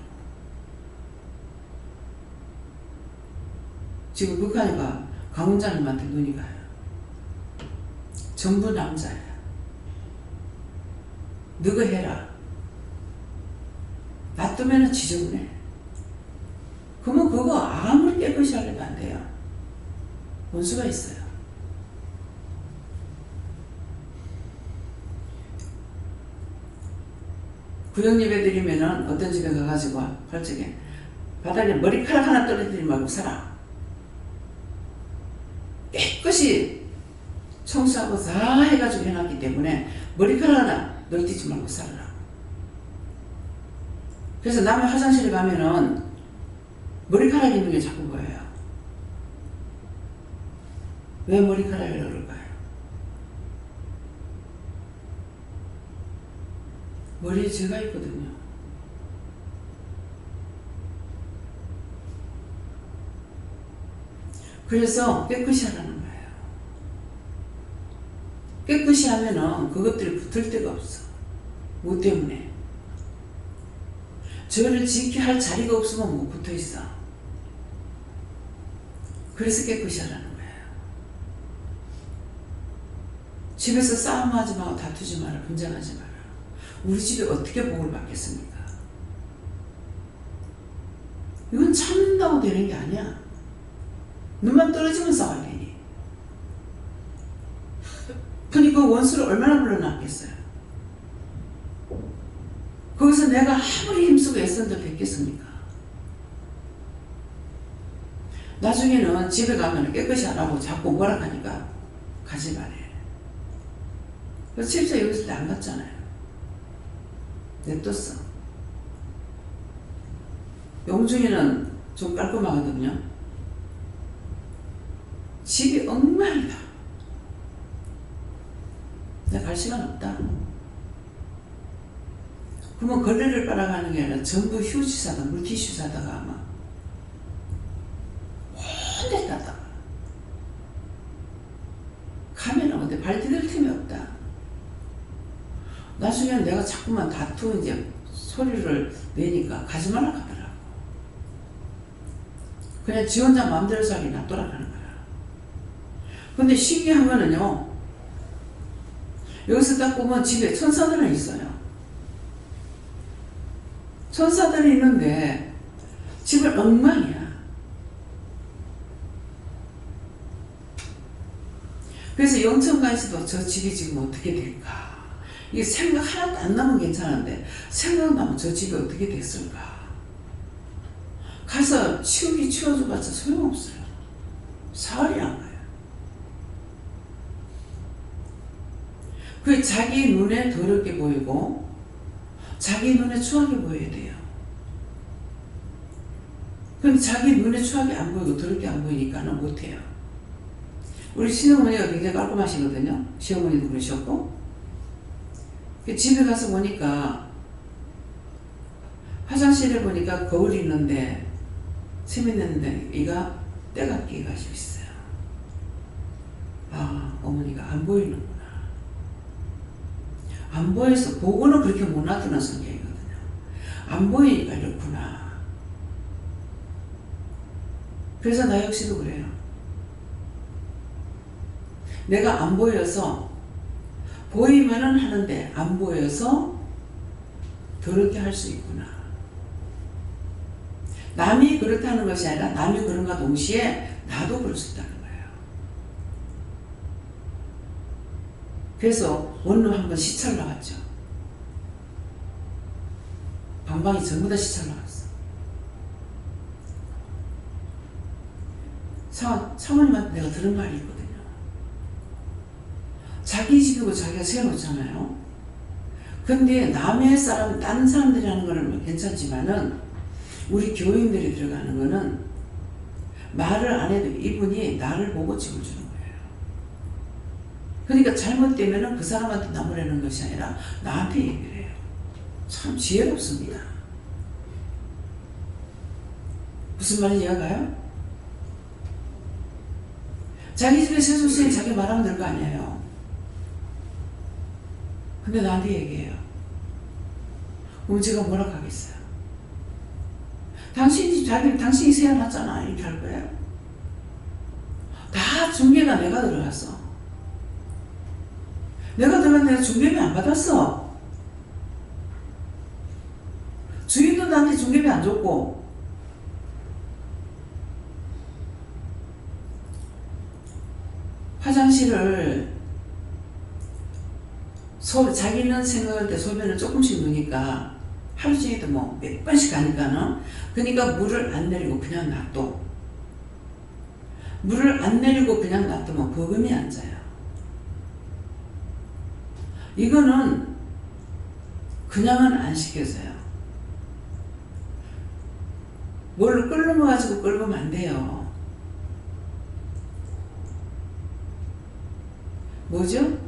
지금 극한이가 강원장님한테 눈이 가요. 전부 남자야. 너가 해라. 놔두면 지저분해. 그러면 그거 아무리 깨끗이 하려도 안 돼요. 원수가 있어요. 구역 예배 드리면은 어떤 집에 가가지고 솔직히 바닥에 머리카락 하나 떨어뜨리지 말고 살아. 깨끗이 청소하고 다 해가지고 해놨기 때문에 머리카락 하나 널뛰지 말고 살아라. 그래서 남의 화장실에 가면은 머리카락 있는 게 자꾸 보여요. 왜 머리카락을 그럴까요? 머리에 죄가 있거든요. 그래서 깨끗이 하라는 거예요. 깨끗이 하면은 그것들이 붙을 데가 없어. 뭐 때문에? 저를 지켜야 할 자리가 없으면 못 붙어 있어. 그래서 깨끗이 하라는 거예요. 집에서 싸움하지 마고 다투지 마라. 분쟁하지 마라. 우리 집에 어떻게 복을 받겠습니까? 이건 참는다고 되는 게 아니야. 눈만 떨어지면 싸워야 되니. 그러니 그 원수를 얼마나 불러놨겠어요? 거기서 내가 아무리 힘쓰고 애쓴데 뵙겠습니까? 나중에는 집에 가면 깨끗이 하라고 자꾸 뭐라 하니까 가지 말해. 그래서 집에서 여기서 안 갔잖아요. 냅뒀어. 용중이는 좀 깔끔하거든요. 집이 엉망이다. 내가 갈 시간 없다. 그러면 걸레를 빨아가는 게 아니라 전부 휴지 사다, 물티슈 사다가 아마 혼자 갔다가 가면은 근데 발 디딜 틈이 없다. 나중에 내가 자꾸만 다투 이제 소리를 내니까 가지 말라 하더라고. 그냥 지 혼자 마음대로 살기 놔둬라는 거야. 근데 신기한 거는요, 여기서 딱 보면 집에 천사들은 있어요. 천사들이 있는데 집은 엉망이야. 그래서 영천가에서도 저 집이 지금 어떻게 될까? 이게 생각 하나도 안 나면 괜찮은데 생각나면 저 집이 어떻게 됐을까? 가서 치워줘봤자 소용없어요. 사흘이 안 가요. 그 자기 눈에 더럽게 보이고 자기 눈에 추하게 보여야 돼요. 그럼 자기 눈에 추하게 안 보이고 더럽게 안 보이니까는 못해요. 우리 시어머니가 굉장히 깔끔하시거든요. 시어머니도 그러셨고. 집에 가서 보니까 화장실에 보니까 거울이 있는데 세면 있는데 이가 때가 끼가지고 있어요. 아, 어머니가 안 보이는구나. 안 보여서 보고는 그렇게 못 놔두는 성격이거든요. 안 보이니까 이렇구나. 그래서 나 역시도 그래요. 내가 안 보여서 보이면은 하는데 안 보여서 더럽게 할 수 있구나. 남이 그렇다는 것이 아니라 남이 그런가 동시에 나도 그럴 수 있다는 거예요. 그래서 원룸 한번 시찰 나갔죠. 방방이 전부 다 시찰 나갔어. 사모님한테 내가 들은 말이 있거든요. 자기 집이고 자기가 세워놓잖아요. 근데 남의 사람, 다른 사람들이 하는 거는 괜찮지만은 우리 교인들이 들어가는 거는 말을 안 해도 이분이 나를 보고 집을 주는 거예요. 그러니까 잘못되면은 그 사람한테 나무라는 것이 아니라 나한테 얘기를 해요. 참 지혜롭습니다. 무슨 말인지 이해가요? 자기 집에 세수시에 자기 말하면 될 거 아니에요. 근데 나한테 얘기해요. 그럼 제가 뭐라 하겠어요? 당신 집 당신이 세워놨잖아. 이렇게 할 거예요. 다 중개가 내가 들어갔어. 내가 들어갔는데 중개비 안 받았어. 주인도 나한테 중개비 안 줬고. 화장실을 자기는 생각할 때 소변을 조금씩 넣으니까 하루 종일도 뭐 몇 번씩 가니까는 그러니까 물을 안 내리고 그냥 놔둬. 물을 안 내리고 그냥 놔두면 버금이 앉아요. 이거는 그냥은 안 시켜져요. 뭘 끓여가지고 끓으면 안 돼요. 뭐죠?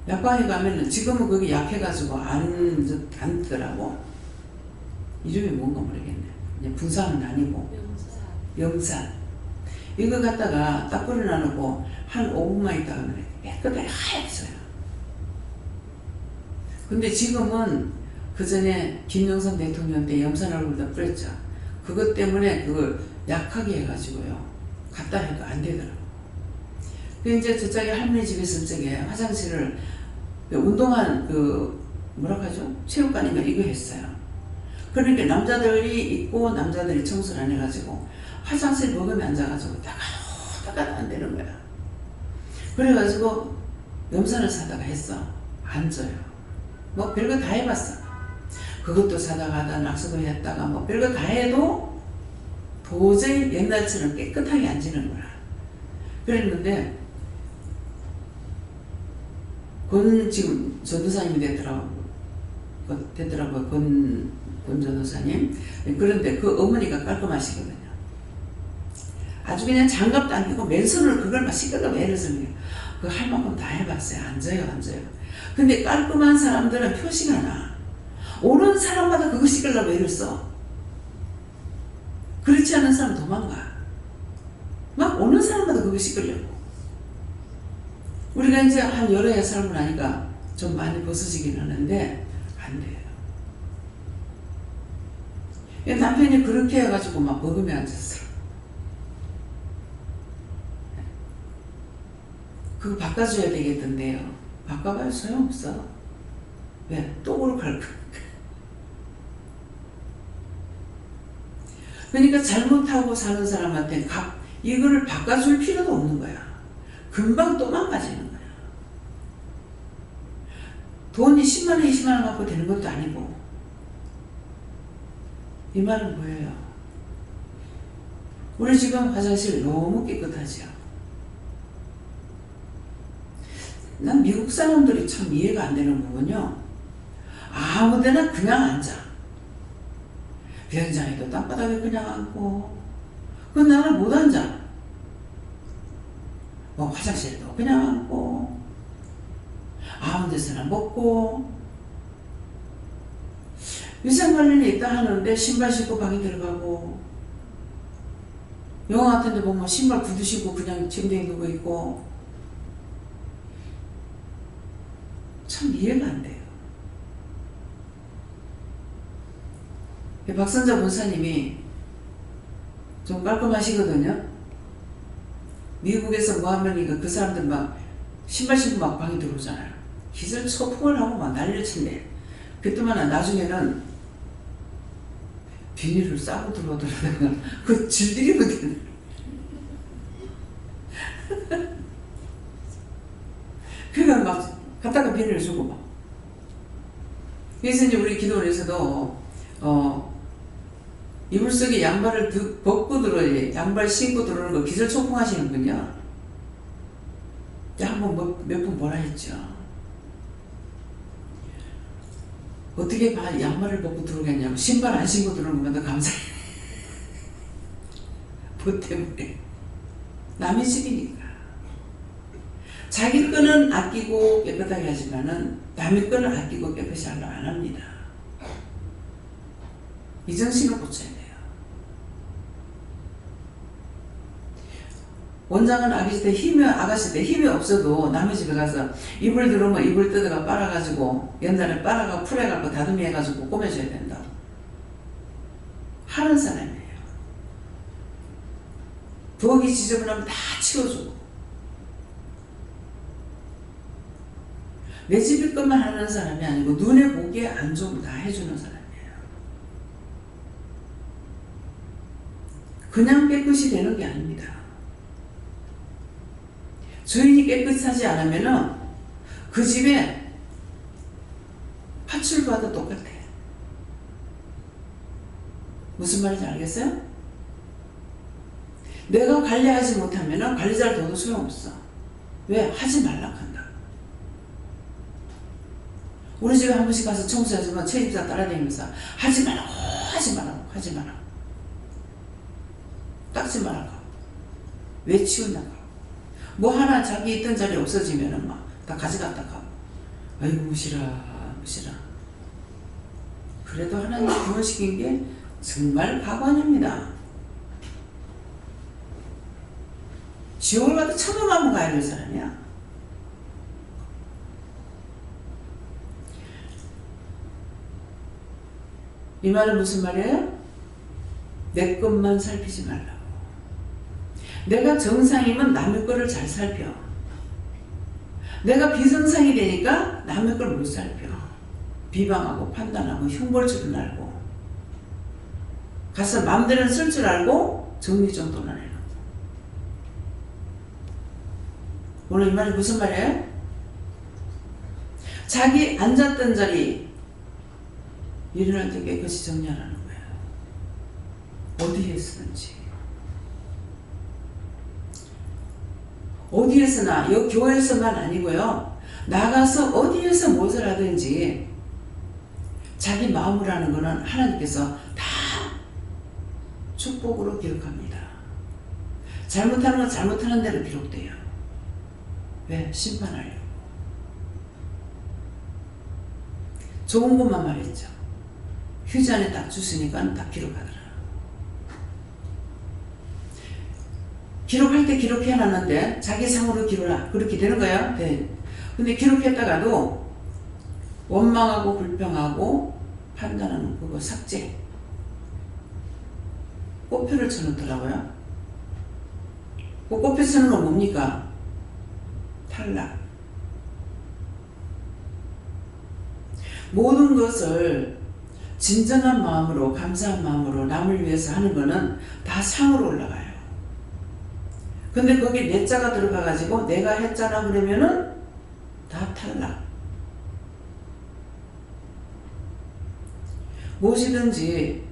약방에 가면은 지금은 그게 약해가지고 안 뜨더라고. 이름이 뭔가 모르겠네. 이제 분산은 아니고 영산. 이거 갖다가 딱 끓여놔놓고 한 5분만 있다가 깨끗하게 하얘져요. 근데 지금은 그 전에 김영삼 대통령 때 염산 얼굴에다 뿌렸죠. 그것 때문에 그걸 약하게 해가지고요. 갖다 해도 안 되더라고. 그 이제 저쪽에 할머니 집에 있을 적에 화장실을 운동한 뭐라고 하죠? 체육관인가 이거 했어요. 그러니까 남자들이 있고 남자들이 청소를 안 해가지고 화장실 먹으면 앉아가지고 따가도 안 되는 거야. 그래가지고 염산을 사다가 했어. 앉아요. 뭐 별거 다 해봤어. 그것도 사다가 하다 낙서도 했다가 뭐 별거 다 해도 도저히 옛날처럼 깨끗하게 앉지는 거야. 그랬는데 지금 전도사님이 됐더라고요. 권 전도사님. 그런데 그 어머니가 깔끔하시거든요. 아주 그냥 장갑도 안 끼고 맨손으로 그걸 막 씻겨가 매려서 그 할 만큼 다 해봤어요. 앉아요. 근데 깔끔한 사람들은 표시가 나. 오는 사람마다 그거 씻으려고 애를 써. 그렇지 않은 사람은 도망가. 막 오는 사람마다 그거 씻으려고. 우리가 이제 한 여러 해 살고 나니까 좀 많이 벗어지긴 하는데 안 돼요. 남편이 그렇게 해가지고 막 버금에 앉았어. 그거 바꿔줘야 되겠던데요. 바꿔봐야 소용없어. 왜? 또 그걸 갈 거야. 그러니까 잘못하고 사는 사람한테 이거를 바꿔줄 필요도 없는 거야. 금방 또 망가지는 거야. 돈이 10만원, 20만원 갖고 되는 것도 아니고. 이 말은 뭐예요? 우리 지금 화장실 너무 깨끗하죠? 난 미국 사람들이 참 이해가 안 되는 부분요. 아무데나 그냥 앉아. 비행장에도 땅바닥에 그냥 앉고. 그건 나는 못 앉아. 뭐 화장실에도 그냥 앉고. 아무 데서나 먹고. 위생관리는 있다 하는데 신발 신고 방에 들어가고. 영화 같은 데 보면 신발 구두 신고 그냥 침대에 누워 있고. 참 이해가 안 돼요. 박선자 본사님이 좀 깔끔하시거든요. 미국에서 뭐 하면 그 사람들 막 신발 신고 막 방에 들어오잖아요. 기절 초풍을 하고 막 난리를 친대. 그때만 나중에는 비닐을 싸고 들어오더라고요. 그 질들이거든. 그러니까 막 갖다가 비닐을 주고 막. 그래서 이제 우리 기도원에서도 이불 속에 양발을 벗고 들어야 양발 신고 들어오는 거 기절 초풍하시는군요. 한번 몇 번 뭐라 했죠. 어떻게 양말을 벗고 들어오겠냐고. 신발 안 신고 들어오는 것만 더 감사해. 뭐 때문에? 남의 집이니까. 자기 거는 아끼고 깨끗하게 하지만은 남의 거는 아끼고 깨끗이 하려고 안 합니다. 이 정신을 고쳐야 돼요. 원장은 아가씨 때 힘이 없어도 남의 집에 가서 이불 들어오면 이불 뜯어가 빨아가지고 연단에 빨아가 풀해갖고 다듬이 해가지고 꼬매줘야 된다. 하는 사람이에요. 부엌이 지저분하면 다 치워주고 내 집일 것만 하는 사람이 아니고 눈에 보기에 안 좋으면 다 해주는 사람이에요. 그냥 깨끗이 되는 게 아닙니다. 주인이 깨끗하지 않으면은 그 집에 파출부와도 똑같아. 무슨 말인지 알겠어요? 내가 관리하지 못하면은 관리자를 둬도 소용없어. 왜? 하지 말라고 한다. 우리 집에 한 번씩 가서 청소해주면 최 집사 따라다니면서 하지 말라고 닦지 말라고 왜 치운다고. 뭐 하나 자기 있던 자리 없어지면은 막 다 가져갔다 가고. 아이고 무시라. 그래도 하나님 구원시킨 게 정말 가관입니다. 지옥을 가도 천국만 가야 될 사람이야. 이 말은 무슨 말이에요? 내 것만 살피지 말라고. 내가 정상이면 남의 거를 잘 살펴. 내가 비정상이 되니까 남의 걸 못 살펴. 비방하고 판단하고 흉볼줄은 알고 가서 마음대로 쓸 줄 알고 정리정돈을 해요. 오늘 이 말이 무슨 말이에요? 자기 앉았던 자리 일어날 때 깨끗이 정리하라는 거예요. 어디에 쓰는지. 어디에서나, 여기 교회에서만 아니고요. 나가서 어디에서 무엇을 하든지 자기 마음을 하는 것은 하나님께서 다 축복으로 기록합니다. 잘못하는 건 잘못하는 대로 기록돼요. 왜? 심판하려고. 좋은 것만 말했죠. 휴지 안에 딱 주시니까 다 기록하더라. 기록할 때 기록해놨는데 자기 상으로 기록하라. 그렇게 되는 거예요? 네. 근데 기록했다가도 원망하고 불평하고 판단하는 그거 삭제. 꽃표를 쳐놓더라고요. 그 꽃표 쳐놓은 건 뭡니까? 탈락. 모든 것을 진정한 마음으로 감사한 마음으로 남을 위해서 하는 거는 다 상으로 올라가요. 근데 거기에 내 자가 들어가 가지고 내가 했잖아 그러면은 다 탈락. 무엇이든지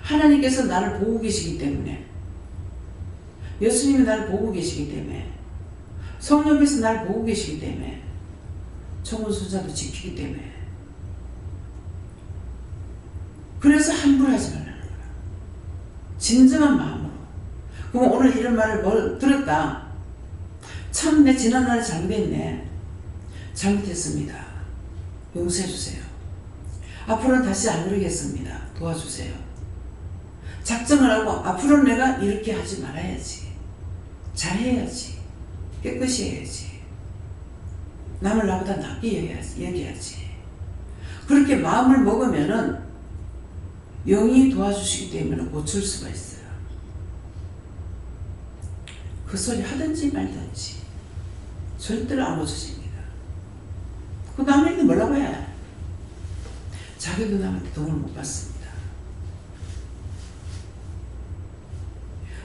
하나님께서 나를 보고 계시기 때문에, 예수님이 나를 보고 계시기 때문에, 성령께서 나를 보고 계시기 때문에, 청혼소자도 지키기 때문에, 그래서 함부로 하지 말라는 거야. 진정한 마음으로. 그럼 오늘 이런 말을 들었다. 참 내 지난날에 잘못했네. 잘못했습니다. 용서해 주세요. 앞으로는 다시 안 그러겠습니다. 도와주세요. 작정을 하고 앞으로는 내가 이렇게 하지 말아야지. 잘해야지. 깨끗이 해야지. 남을 나보다 낫게 얘기해야지. 그렇게 마음을 먹으면은 영이 도와주시기 때문에 고칠 수가 있어요. 그 소리 하든지 말든지 절대로 안 고쳐집니다. 그 남에게 뭐라고 해? 자기도 남한테 도움을 못 받습니다.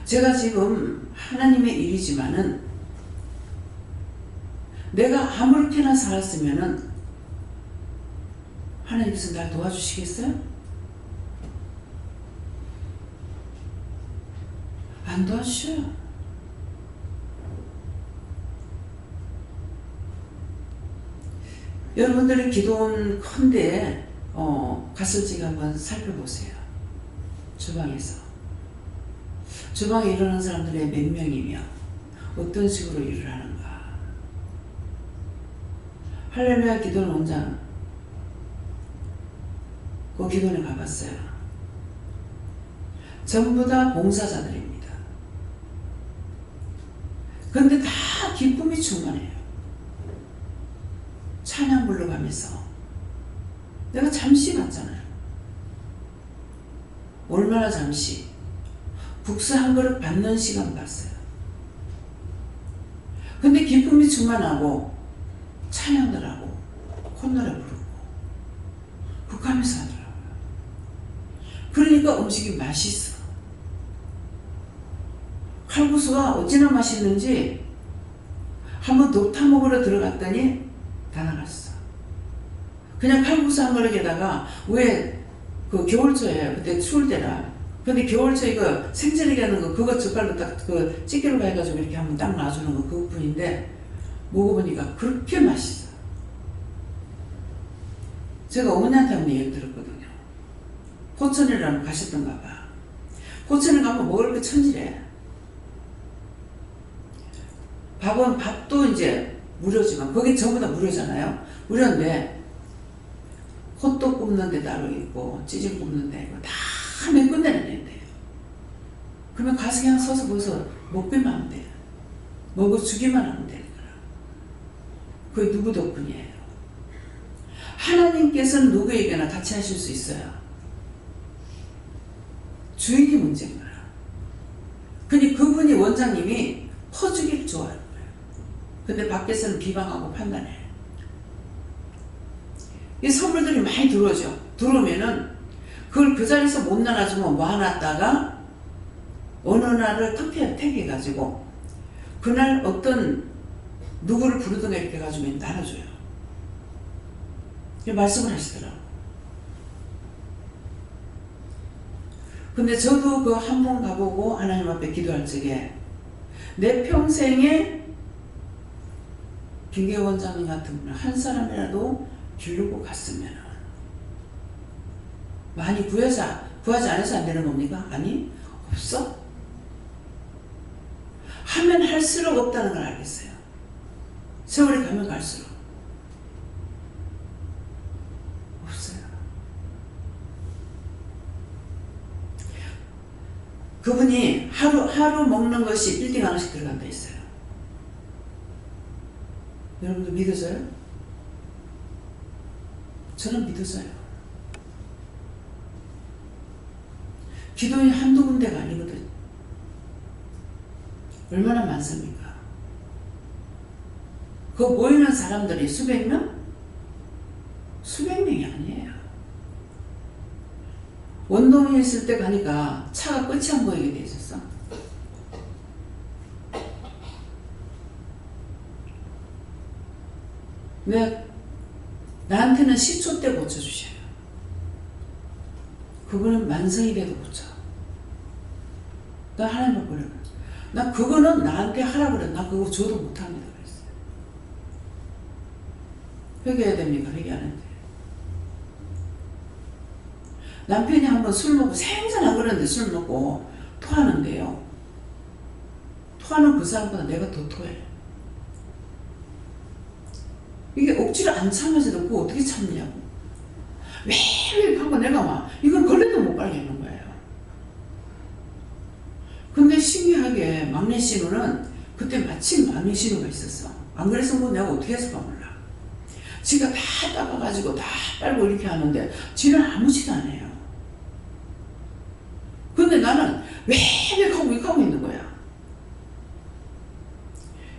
제가 지금 하나님의 일이지만은 내가 아무렇게나 살았으면은 하나님께서 날 도와주시겠어요? 안 도와주셔요. 여러분들의 기도는 큰데 갔을지 한번 살펴보세요. 주방에서. 주방에 일어나는 사람들의 몇 명이며 어떤 식으로 일을 하는가. 할렐루야 기도는 원장 그 기도원에 가봤어요. 전부 다 봉사자들입니다. 그런데 다 기쁨이 충만해요. 찬양 불러가면서 내가 잠시 봤잖아요. 얼마나 잠시. 국수 한 그릇 받는 시간 봤어요. 근데 기쁨이 충만하고 찬양들 하고 콧노래 부르고 북하면서 하더라고요. 그러니까 음식이 맛있어. 칼국수가 어찌나 맛있는지 한번 녹타 먹으러 들어갔더니 다 나갔어. 그냥 칼국수 한 그릇에다가 왜 그 겨울철에 그때 추울 때라. 근데 겨울철 이거 생채리기 하는 거 그거 젓갈로 딱 그 찌개로 해가지고 이렇게 한번 딱 놔주는 거 그것뿐인데 먹어보니까 그렇게 맛있어. 제가 어머니한테 한번 얘기 들었거든요. 고천이라는 가셨던가 봐. 고천에 가면 먹을 게 천지래. 밥도 이제 무료지만 거기 전부 다 무료잖아요. 무료인데 호떡 굽는 데 따로 있고 찌개 굽는 데 있고 다 하면 끝내는 데인데요. 그러면 가서 그냥 서서 거기서 먹기만 하면 돼요. 먹어주기만 하면 되는 거라. 그게 누구 덕분이에요? 하나님께서는 누구에게나 같이 하실 수 있어요. 주인이 문제인 거야. 근데 그분이 원장님이 퍼주기를 좋아하는 거예요. 근데 밖에서는 비방하고 판단해. 이 선물들이 많이 들어오죠. 들어오면은 그걸 그 자리에서 못 나눠주면 모아놨다가 어느 날을 택해가지고 그날 어떤 누구를 부르든가 이렇게 해가지고 나눠줘요. 말씀을 하시더라고. 근데 저도 그 한 번 가보고 하나님 앞에 기도할 적에 내 평생에 김계 원장님 같은 분을 한 사람이라도 기르고 갔으면 많이 구하지 않아서 안 되는 겁니까? 아니, 없어. 하면 할수록 없다는 걸 알겠어요. 세월이 가면 갈수록 없어요. 그분이 하루 먹는 것이 빌딩 하나씩 들어간다 했어요. 여러분들 믿으세요? 저는 믿어져요. 기도원이 한두 군데가 아니거든. 얼마나 많습니까? 그 모이는 사람들이 수백 명? 수백 명이 아니에요. 원동에 있을 때 가니까 차가 끝이 안 보이게 돼 있었어. 나한테는 10초 때 고쳐주셔요. 그거는 만성이 돼도 고쳐. 나 하나님 앞에 나 그거는 나한테 하라 그래. 나 그거 줘도 못합니다. 그랬어요. 회개해야 됩니까? 회개 안 했는데. 남편이 한번 술 먹고 생전 안 그러는데 술 먹고 토하는데요. 토하는 그 사람보다 내가 더 토해. 이게 억지로 안 참아서도 그거 어떻게 참냐고. 왜 하고 내가 막 이건 걸레도 못 빨겠는 거예요. 근데 신기하게 막내 신우는 그때 마침 막내 신우가 있었어. 안 그래서 뭐 내가 어떻게 했을까 몰라. 지가 다 닦아가지고 다 빨고 이렇게 하는데 지는 아무 짓도 안 해요. 근데 나는 웩웩하고 있는 거야.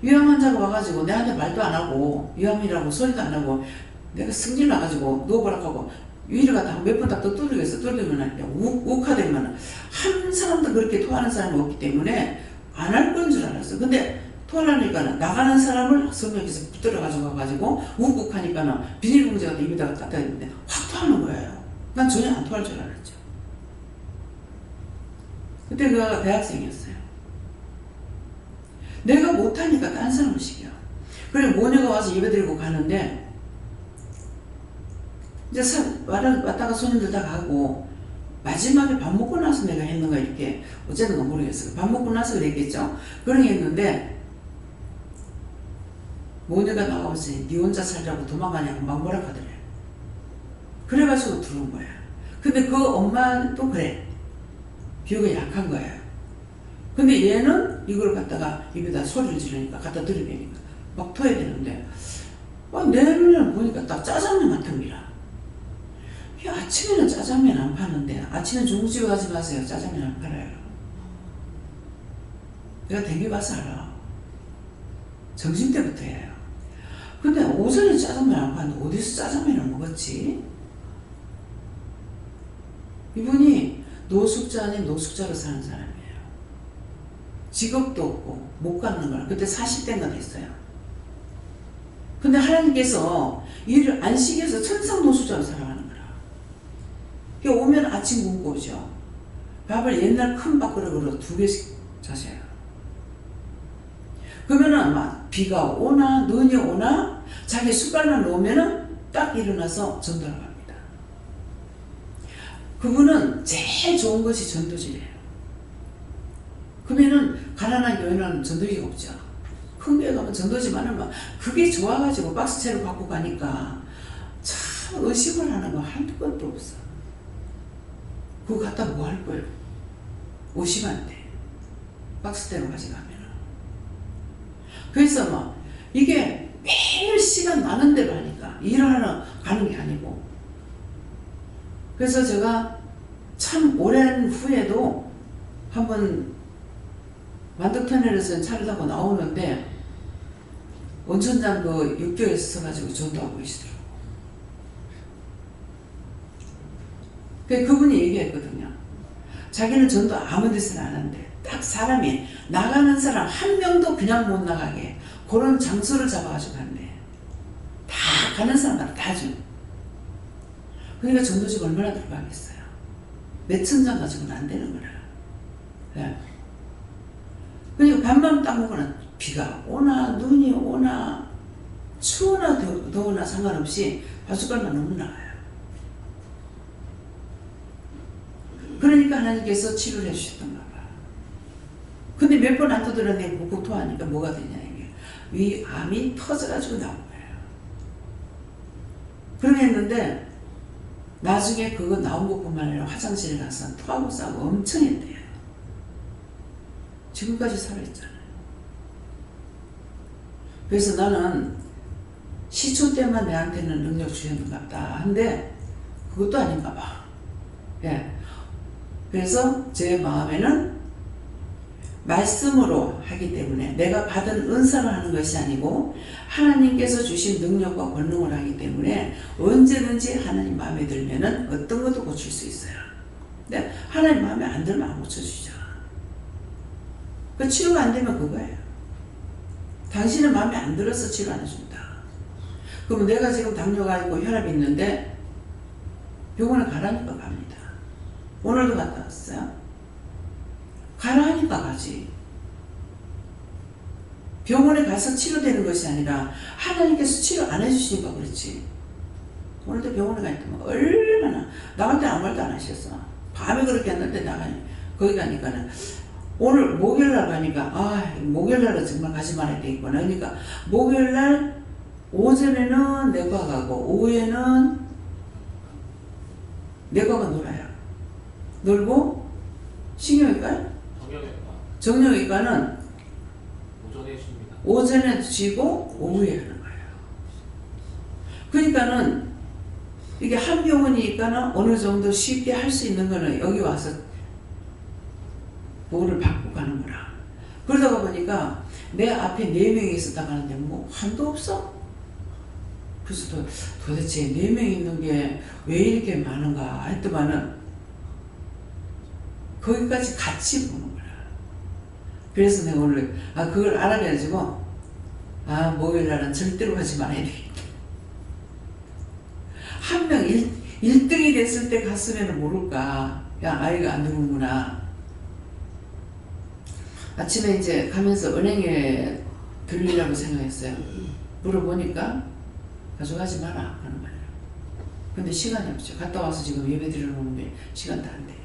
위암 환자가 와가지고 내한테 말도 안 하고 위암이라고 소리도 안 하고 내가 승질 나가지고 누워보라고 하고 위를 갖다 몇 번 딱 두드리겠어. 두드리면 욱욱하되면 한 사람도 그렇게 토하는 사람이 없기 때문에 안 할 건 줄 알았어. 근데 토하니까 나가는 사람을 성령께서 붙들어가지고 와가지고 욱욱하니까는 비닐봉지가 입에다가 갖다 대는데 확 토하는 거예요. 난 전혀 안 토할 줄 알았죠. 그때 그가 대학생이었어요. 내가 못하니까 딴 사람을 시켜. 그래 모녀가 와서 예배 드리고 가는데 이제 왔다가 손님들 다 가고 마지막에 밥 먹고 나서 내가 했는가 이렇게 어쨌든가 모르겠어요. 밥 먹고 나서 그랬겠죠. 그런 게 했는데 모녀가 나와서 니 혼자 살자고 도망가냐고 막 뭐라 하더래. 그래가지고 들어온 거야. 근데 그 엄마도 그래. 비유가 약한 거야. 근데 얘는 이걸 갖다가 입에다 소리를 지르니까 갖다 들이대니까 막 토해야 되는데 내 눈에는 보니까 딱 짜장면 같은 거라. 야, 아침에는 짜장면 안 파는데 아침에 중국집에 가지 마세요. 짜장면 안 팔아요. 내가 되게 봐서 알아. 점심때부터 해요. 근데 오전에 짜장면 안 파는데 어디서 짜장면을 먹었지? 이분이 노숙자 아닌 노숙자로 사는 사람이에요. 직업도 없고 못 갖는 거야. 그때 40대가 됐어요. 근데 하나님께서 이를 안식에서 천상 노숙자로 살아가는 거라. 오면 아침 굶고 오죠. 밥을 옛날 큰 밥그릇으로 2개씩 자셔요. 그러면은 막 비가 오나 눈이 오나 자기 숟갈만 놓으면은 딱 일어나서 전도를 갑니다. 그분은 제일 좋은 것이 전도지예요. 그러면은 가난한 교회는 전도지가 없죠. 큰 교회 가면 전도지 많으면 그게 좋아가지고 박스채로 갖고 가니까 참 의식을 하는 거 한두 번도 없어. 그거 갖다 뭐 할 거예요? 50만 대 박스대로 가져가면. 그래서 막 이게 매일 시간 나는 대로 하니까 일하러 가는 게 아니고. 그래서 제가 참 오랜 후에도 한번 만덕터널에서 차를 타고 나오는데 온천장 그 육교에 서가지고 전도하고 계시더라고. 그분이 얘기했거든요. 자기는 전도 아무 데서나 안 하는데 딱 사람이 나가는 사람 한 명도 그냥 못 나가게 그런 장소를 잡아가지고 간대. 다 가는 사람마다 다 줘. 그러니까 전도지가 얼마나 들어가겠어요. 몇천 장 가지고는 안 되는 거라. 네. 그러니까 밥만 딱 먹으면 비가 오나 눈이 오나 추우나 더우나 상관없이 밥숟갈만 넣으면 나가요. 그러니까 하나님께서 치료를 해주셨던가 봐. 근데 몇 번 안 두드렸는데 묵묵 토하니까 뭐가 되냐 이게 위암이 터져가지고 나온 거예요. 그렇게 했는데 나중에 그거 나온 것뿐만 아니라 화장실에 가서 토하고 싸고 엄청 했대요. 지금까지 살아있잖아요. 그래서 나는 시초 때만 내한테는 능력 주셨는가 보다 한데 그것도 아닌가 봐. 예. 그래서 제 마음에는 말씀으로 하기 때문에 내가 받은 은사로 하는 것이 아니고 하나님께서 주신 능력과 권능을 하기 때문에 언제든지 하나님 마음에 들면은 어떤 것도 고칠 수 있어요. 근데 하나님 마음에 안 들면 안 고쳐주죠. 그 치료가 안 되면 그거예요. 당신은 마음에 안 들어서 치료 안 해준다. 그럼 내가 지금 당뇨가 있고 혈압이 있는데 병원에 가라니까 갑니다. 오늘도 갔다 왔어요. 가라 하니까 가지. 병원에 가서 치료되는 것이 아니라 하나님께서 치료 안 해주시니까 그렇지. 오늘도 병원에 가니까 얼마나 나갈 때 아무 말도 안 하셨어. 밤에 그렇게 했는데 거기 가니까는 오늘 목요일날 가니까 목요일날은 정말 가지 말아야 되겠구나. 그러니까 목요일날 오전에는 내과 가고 오후에는 내과가 놀아요. 놀고 신경외과요? 정형외과는 오전에 쉽니다. 오전에 쉬고 오후에 하는 거예요. 그러니까는 이게 한 병원이니까는 어느 정도 쉽게 할 수 있는 거는 여기 와서 그거를 받고 가는 거라. 그러다가 보니까 내 앞에 4명이 있었다 가는데 뭐 한도 없어. 그래서 도대체 4명 있는 게 왜 이렇게 많은가 했더만은 거기까지 같이 보는 거야. 그래서 내가 오늘 그걸 알아가지고 목요일날은 절대로 가지 말아야 되겠다. 한 명 1등이 됐을 때 갔으면 모를까. 야, 아이가 안 들어오구나. 아침에 이제 가면서 은행에 들리라고 생각했어요. 물어보니까 가져가지 마라 하는 말이에요. 근데 시간이 없죠. 갔다 와서 지금 예배 드리러 오는데 시간도 안 돼요.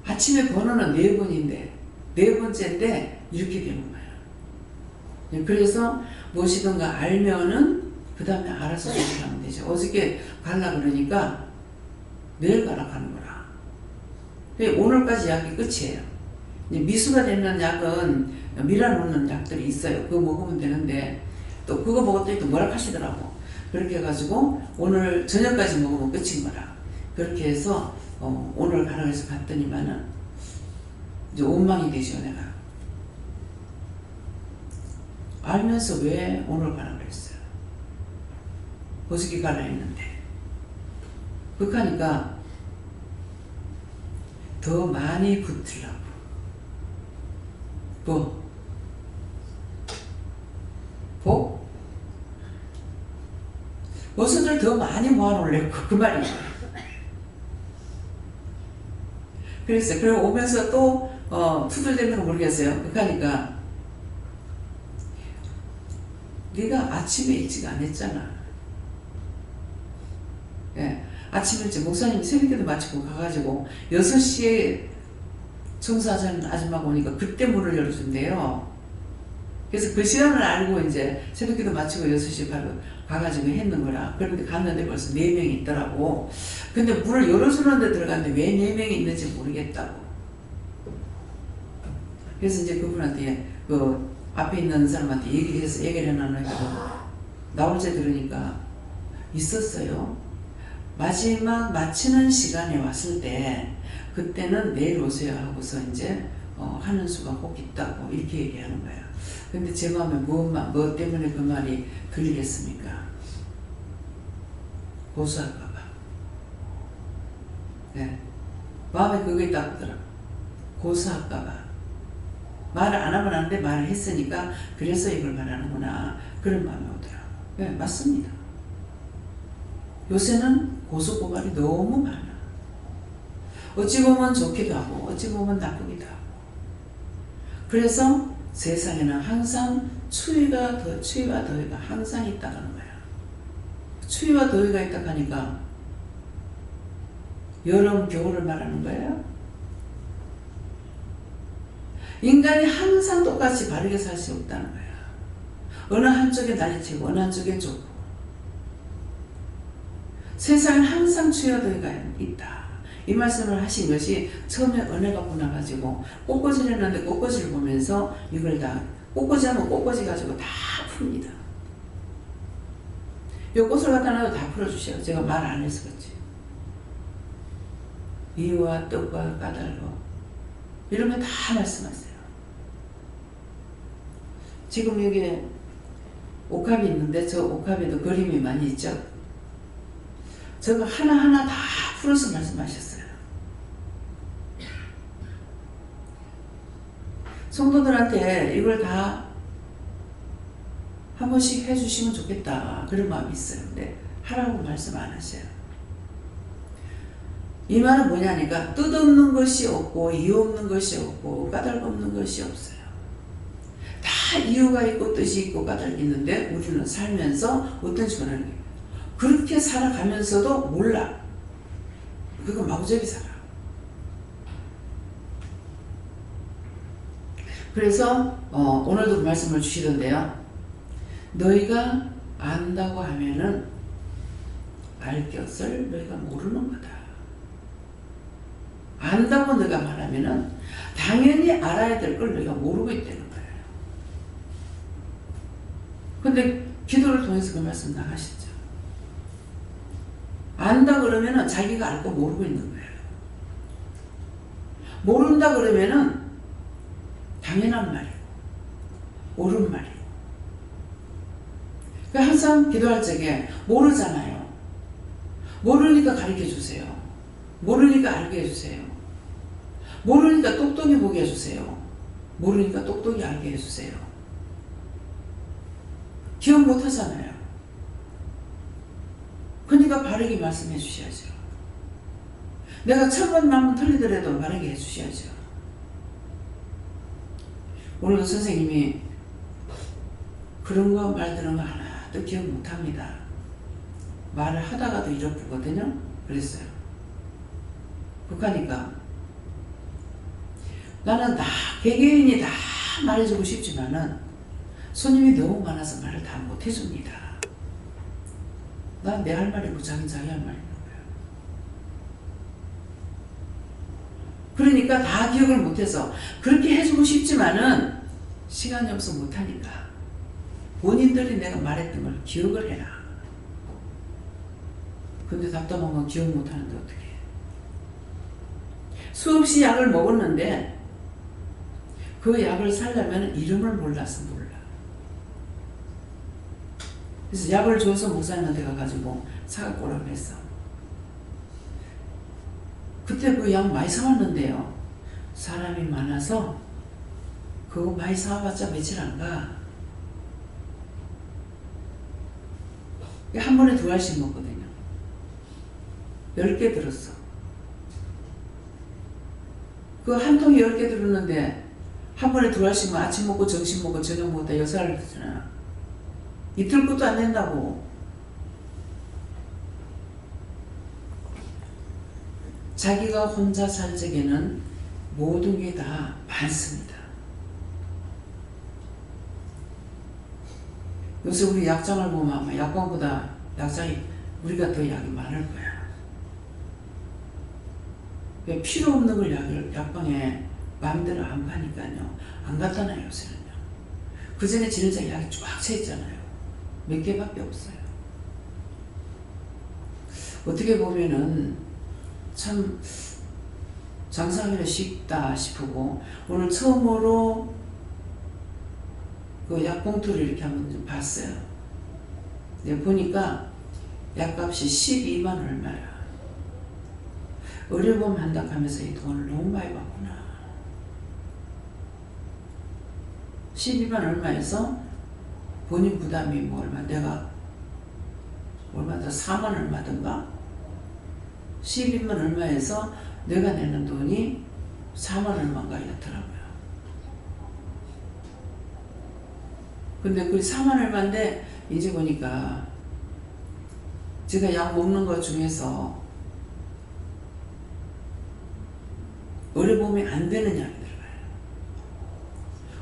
아침에 번호는 4번인데 4번째인데 이렇게 되는 거예요. 그래서 무엇이든가 알면은 그 다음에 알아서 조절하면 되죠. 어저께 가려고 그러니까 내일 가라 하는 거라. 오늘까지 약이 끝이에요. 미수가 되는 약은 밀어놓는 약들이 있어요. 그거 먹으면 되는데 또 그거 먹었더니 또 뭐라 하시더라고. 그렇게 해가지고 오늘 저녁까지 먹으면 끝인 거라. 그렇게 해서 오늘 가라고 해서 갔더니만은 이제 원망이 되죠. 내가 알면서 왜 오늘 가라고 그랬어요. 어저께 가라 했는데 그렇게 하니까 더 많이 붙으려고. 복? 어선을 더 많이 모아놓으려고 그 말이에요. 그랬어요. 그리고 오면서 또 투덜대는 거 모르겠어요. 그렇게 하니까 네가 아침에 일찍 안 했잖아. 예, 아침 일찍 목사님이 새벽에도 마치고 가가지고 6시에 청소하자는 아줌마가 오니까 그때 문을 열어준대요. 그래서 그 시간을 알고 이제 새벽기도 마치고 6시에 바로 가가지고 했는 거라. 그런데 갔는데 벌써 4명이 있더라고. 근데 문을 열어주는데 들어갔는데 왜 4명이 있는지 모르겠다고. 그래서 이제 그분한테 그 앞에 있는 사람한테 얘기를 해나누니까 나올 때 들으니까 있었어요. 마지막 마치는 시간에 왔을 때 그때는 내일 오세요 하고서 이제 하는 수가 꼭 있다고 이렇게 얘기하는 거예요. 근데 제 마음에 뭐 때문에 그 말이 들리겠습니까? 고소할까봐. 네. 마음에 그게 딱 들어. 고소할까봐. 말을 안 하면 안 돼. 말을 했으니까 그래서 이걸 말하는구나. 그런 마음이 오더라고요. 네, 맞습니다. 요새는 고소고발이 너무 많아. 어찌 보면 좋기도 하고 어찌 보면 나쁘기도 하고. 그래서 세상에는 항상 추위와 더위가 항상 있다는 거야. 추위와 더위가 있다 하니까 여름, 겨울을 말하는 거예요. 인간이 항상 똑같이 바르게 살 수 없다는 거야. 어느 한쪽에 난리치고 어느 한쪽에 좁고. 세상엔 항상 추위와 더위가 있다. 이 말씀을 하신 것이 처음에 은혜가 보나가지고 꽃꽂이를 했는데 꽃꽂이를 보면서 이걸 다 꽃꽂이 하면 꽃꽂이 가지고 다 풉니다. 이 꽃을 갖다 놔도 다 풀어주셔요. 제가 말 안 해서 그렇지. 이유와 뜻과 까닭과 이런 거 다 말씀하세요. 지금 여기 옥합이 있는데 저 옥합에도 그림이 많이 있죠. 저거 하나하나 다 풀어서 말씀하셨어요. 성도들한테 이걸 다 한 번씩 해주시면 좋겠다 그런 마음이 있어요. 근데 하라고 말씀 안 하셔요. 이 말은 뭐냐니까 뜻없는 것이 없고 이유 없는 것이 없고 까닭 없는 것이 없어요. 다 이유가 있고 뜻이 있고 까닭이 있는데 우리는 살면서 어떤 식으로 하는 거예요. 그렇게 살아가면서도 몰라. 그거 마구잡이 살아. 그래서 오늘도 말씀을 주시던데요. 너희가 안다고 하면은 알 것을 너희가 모르는 거다. 안다고 너희가 말하면은 당연히 알아야 될 걸 너희가 모르고 있다는 거예요. 근데 기도를 통해서 그 말씀 나가시죠. 안다 그러면은 자기가 알 거 모르고 있는 거예요. 모른다 그러면은 당연한 말이고 옳은 말이고. 항상 기도할 적에 모르잖아요. 모르니까 가르쳐 주세요. 모르니까 알게 해주세요. 모르니까 똑똑히 보게 해주세요. 모르니까 똑똑히 알게 해주세요. 기억 못하잖아요. 그러니까 바르게 말씀해 주셔야죠. 내가 1000번 만번 틀리더라도 바르게 해 주셔야죠. 오늘도 선생님이 그런 거 말 들은 거 하나도 기억 못합니다. 말을 하다가도 잃어버거든요. 그랬어요. 그러니까 나는 다 개개인이 다 말해주고 싶지만은 손님이 너무 많아서 말을 다 못해줍니다. 난 내 할 말이고 자기 할 말인 거예요. 그러니까 다 기억을 못해서 그렇게 해주고 싶지만은 시간이 없어 못하니까 본인들이 내가 말했던 걸 기억을 해라. 근데 답답한 건 기억 못하는데 어떻게 해. 수없이 약을 먹었는데 그 약을 살려면 이름을 몰라서 몰라. 그래서 약을 줘서 목사님한테 가가지고 사갖고 오라고 했어. 그때 그 약 많이 사왔는데요. 사람이 많아서 그거 많이 사와봤자 며칠 안 가. 한 번에 2알씩 먹거든요. 10개 들었어. 그 한 통에 10개 들었는데 한 번에 2알씩만 아침 먹고 점심 먹고 저녁 먹고 다 6알 되잖아. 이틀 것도 안 된다고. 자기가 혼자 살 적에는 모든 게 다 많습니다. 요새 우리 약장을 보면 아마 약방보다 약장이 우리가 더 약이 많을 거야. 필요 없는 걸 약방에 마음대로 안 가니까요. 안 갔잖아요, 요새는요. 그 전에 진짜 약이 쫙 차 있잖아요. 몇 개밖에 없어요. 어떻게 보면은 참 장사하기가 쉽다 싶고, 오늘 처음으로 그 약봉투를 이렇게 한번 좀 봤어요. 네, 보니까 약값이 12만 얼마야. 의료보험 한다 하면서 이 돈을 너무 많이 받구나. 12만 얼마에서 본인 부담이 뭐 얼마, 내가 얼마 더 4만 얼마든가 12만 얼마에서 내가 내는 돈이 4만 얼마인가 였더라고요. 근데 그 4만 얼마인데 이제 보니까 제가 약 먹는 것 중에서 의료보험이 안 되는 약이 들어가요.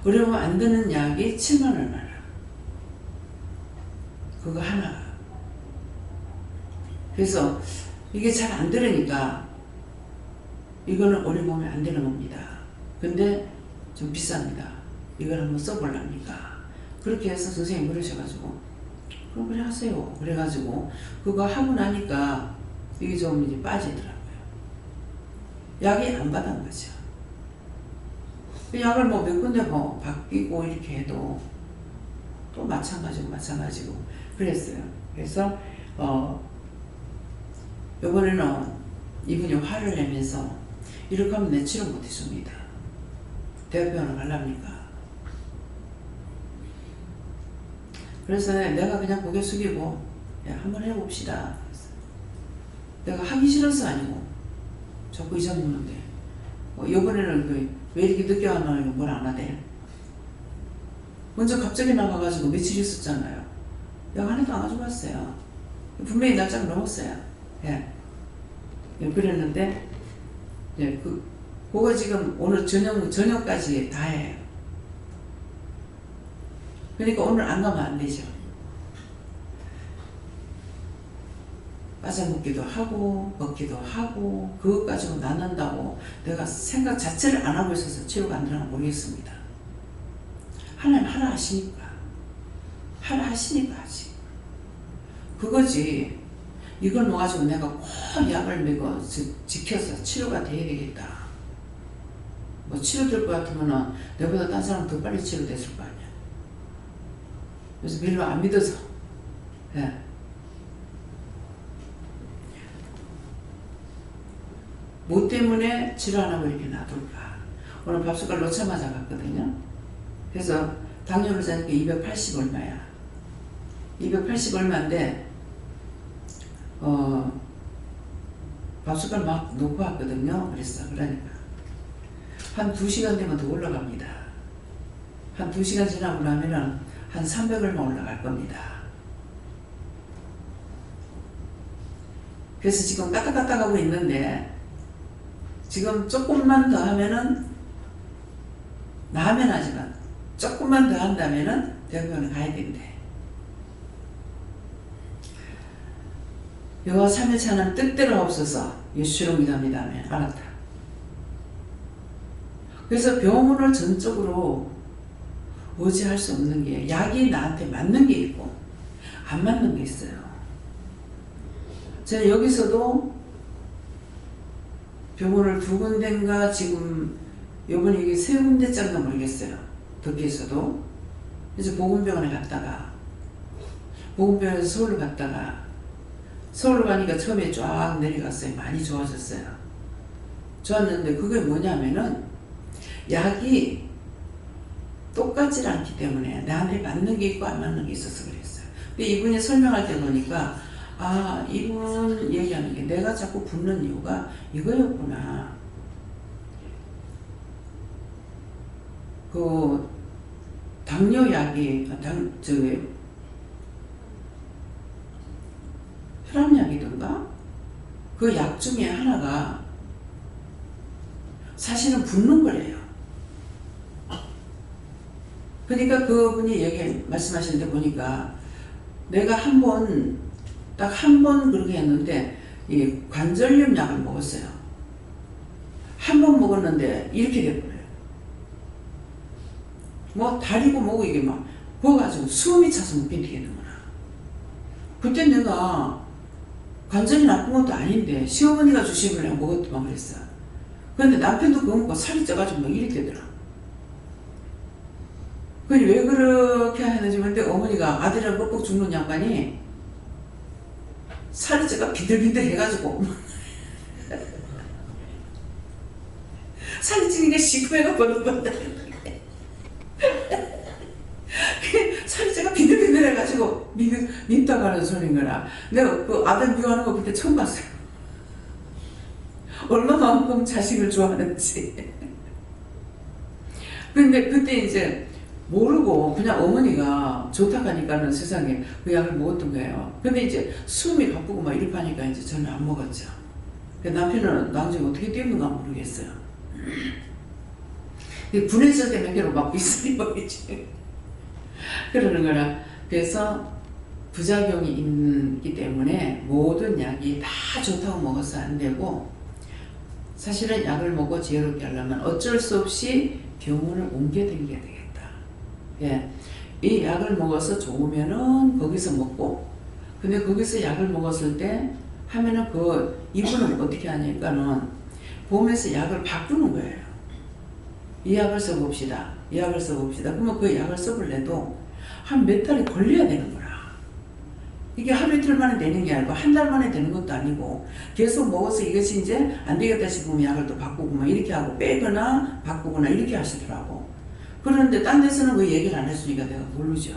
의료보험 안 되는 약이 7만 얼마나. 그거 하나. 그래서 이게 잘 안 들으니까 이거는 의료보험이 안 되는 겁니다. 근데 좀 비쌉니다. 이걸 한번 써볼랍니까? 그렇게 해서 선생님 그러셔가지고 그럼 그래 하세요. 그래가지고 그거 하고 나니까 이게 좀 이제 빠지더라고요. 약이 안 받은 거죠. 약을 뭐 몇 군데 뭐 바뀌고 이렇게 해도 또 마찬가지고 그랬어요. 그래서 이번에는 이분이 화를 내면서 이렇게 하면 내 치료 못 해줍니다. 대학병원을 가랍니까? 그래서 내가 그냥 고개 숙이고 야, 한번 해봅시다. 내가 하기 싫어서 아니고 자꾸 이상 먹는데 이번에는 왜 이렇게 늦게 왔나 이거 뭘 안 하대. 먼저 갑자기 나가가지고 며칠 있었잖아요. 약 하나도 안 가져갔어요. 분명히 날짜가 넘었어요. 예. 그랬는데 예, 그거 지금 오늘 저녁까지 다 해요. 그러니까 오늘 안 가면 안 되죠. 빠져먹기도 하고 먹기도 하고 그것 가지고 낫는다고 내가 생각 자체를 안 하고 있어서 치료가 안 되나 모르겠습니다. 하나님 하나 하시니까 하지. 그거지. 이걸 놓아가지고 내가 꼭 약을 먹어 지켜서 치료가 돼야 되겠다. 뭐 치료될 것 같으면은 내보다 딴 사람 더 빨리 치료됐을 거 아니야. 그래서 별로 안 믿어서. 예. 뭐 때문에 치료 안 하고 이렇게 놔둘까? 오늘 밥숟갈 놓자마자 갔거든요. 그래서 당뇨를 재니까 280 얼마야. 280 얼마인데 밥숟갈 막 놓고 왔거든요. 그랬어. 그러니까 한 2시간 되면 더 올라갑니다. 한 2시간 지나고 나면은 한 300 얼마 올라갈 겁니다. 그래서 지금 까딱까딱하고 있는데 지금 조금만 더 하면은 나면 하지만 조금만 더 한다면은 대학병원에 가야 된대. 여호와 삼일차는 뜻대로 없어서 예수로 믿합니다. 알았다. 그래서 병원을 전적으로 의지할 수 없는 게 약이 나한테 맞는 게 있고 안 맞는 게 있어요. 저는 여기서도 병원을 2군데인가 지금 요번에 이게 3군데짜리가 모르겠어요. 덕기에서도. 그래서 보건병원에 갔다가 보건병원에서 서울로 갔다가 서울로 가니까 처음에 쫙 내려갔어요. 많이 좋아졌어요. 좋았는데 그게 뭐냐면은 약이 똑같지 않기 때문에 나한테 맞는 게 있고 안 맞는 게 있어서 그랬어요. 근데 이분이 설명할 때 보니까 아, 이분 얘기하는 게 내가 자꾸 붓는 이유가 이거였구나. 그 당뇨약이 혈압약이던가 그 약 중에 하나가 사실은 붓는 거래요. 그러니까 그분이 말씀하시는데 보니까 내가 딱 한 번 그렇게 했는데 이 관절염 약을 먹었어요. 한 번 먹었는데 이렇게 돼버려요. 뭐 다리고 뭐고 이게 막 부어가지고 숨이 차서 못 견디겠는구나. 그때 내가 관절이 나쁜 것도 아닌데 시어머니가 주신 걸 내가 먹었더만 그랬어. 그런데 남편도 그거 먹고 살이 쪄가지고 막 이렇게 되더라. 그니 왜 그렇게 하는지 모르는데 어머니가 아들이랑 뻑뻑 죽는 양반이 살이 쪄가 비들비들 해가지고 살이 찌는 게 시큼해가 버릇버릇 살이 쪄가 비들비들 해가지고 믿다고 하는 소리인 거라. 내가 그 아들 미워하는 거 그때 처음 봤어요. 얼마만큼 자식을 좋아하는지. 근데 그때 이제 모르고 그냥 어머니가 좋다고 하니까는 세상에 그 약을 먹었던 거예요. 근데 이제 숨이 가쁘고 막 이렇게 하니까 이제 저는 안 먹었죠. 남편은 나중에 어떻게 뛰었는가 모르겠어요. 분해질 때 몇 개로 막 비싸게 먹이지. 그러는 거라. 그래서 부작용이 있기 때문에 모든 약이 다 좋다고 먹어서 안 되고 사실은 약을 먹고 지혜롭게 하려면 어쩔 수 없이 병원을 옮겨다녀야 되겠다. 예, 이 약을 먹어서 좋으면은 거기서 먹고, 근데 거기서 약을 먹었을 때 하면은 이분은 어떻게 하니까는 보험에서 약을 바꾸는 거예요. 이 약을 써봅시다. 이 약을 써봅시다. 그러면 그 약을 써볼래도 한 몇 달이 걸려야 되는 거라. 이게 하루 이틀 만에 되는 게 아니고 한 달 만에 되는 것도 아니고 계속 먹어서 이것이 이제 안 되겠다 싶으면 약을 또 바꾸고 막 이렇게 하고 빼거나 바꾸거나 이렇게 하시더라고. 그런데 딴 데서는 그 얘기를 안 했으니까 내가 모르죠.